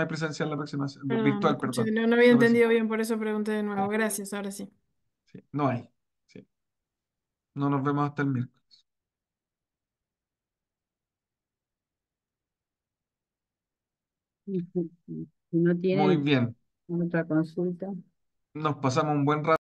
A: presencial la próxima,
C: Perdón, no
A: virtual,
C: escuché,
A: perdón.
C: no había
A: La
C: entendido bien, por eso pregunté de nuevo. Gracias, ahora sí.
A: sí, no hay. Sí. No nos vemos hasta el miércoles.
B: Si no
A: Muy
B: tienen
A: bien.
B: otra consulta.
A: Nos pasamos un buen rato.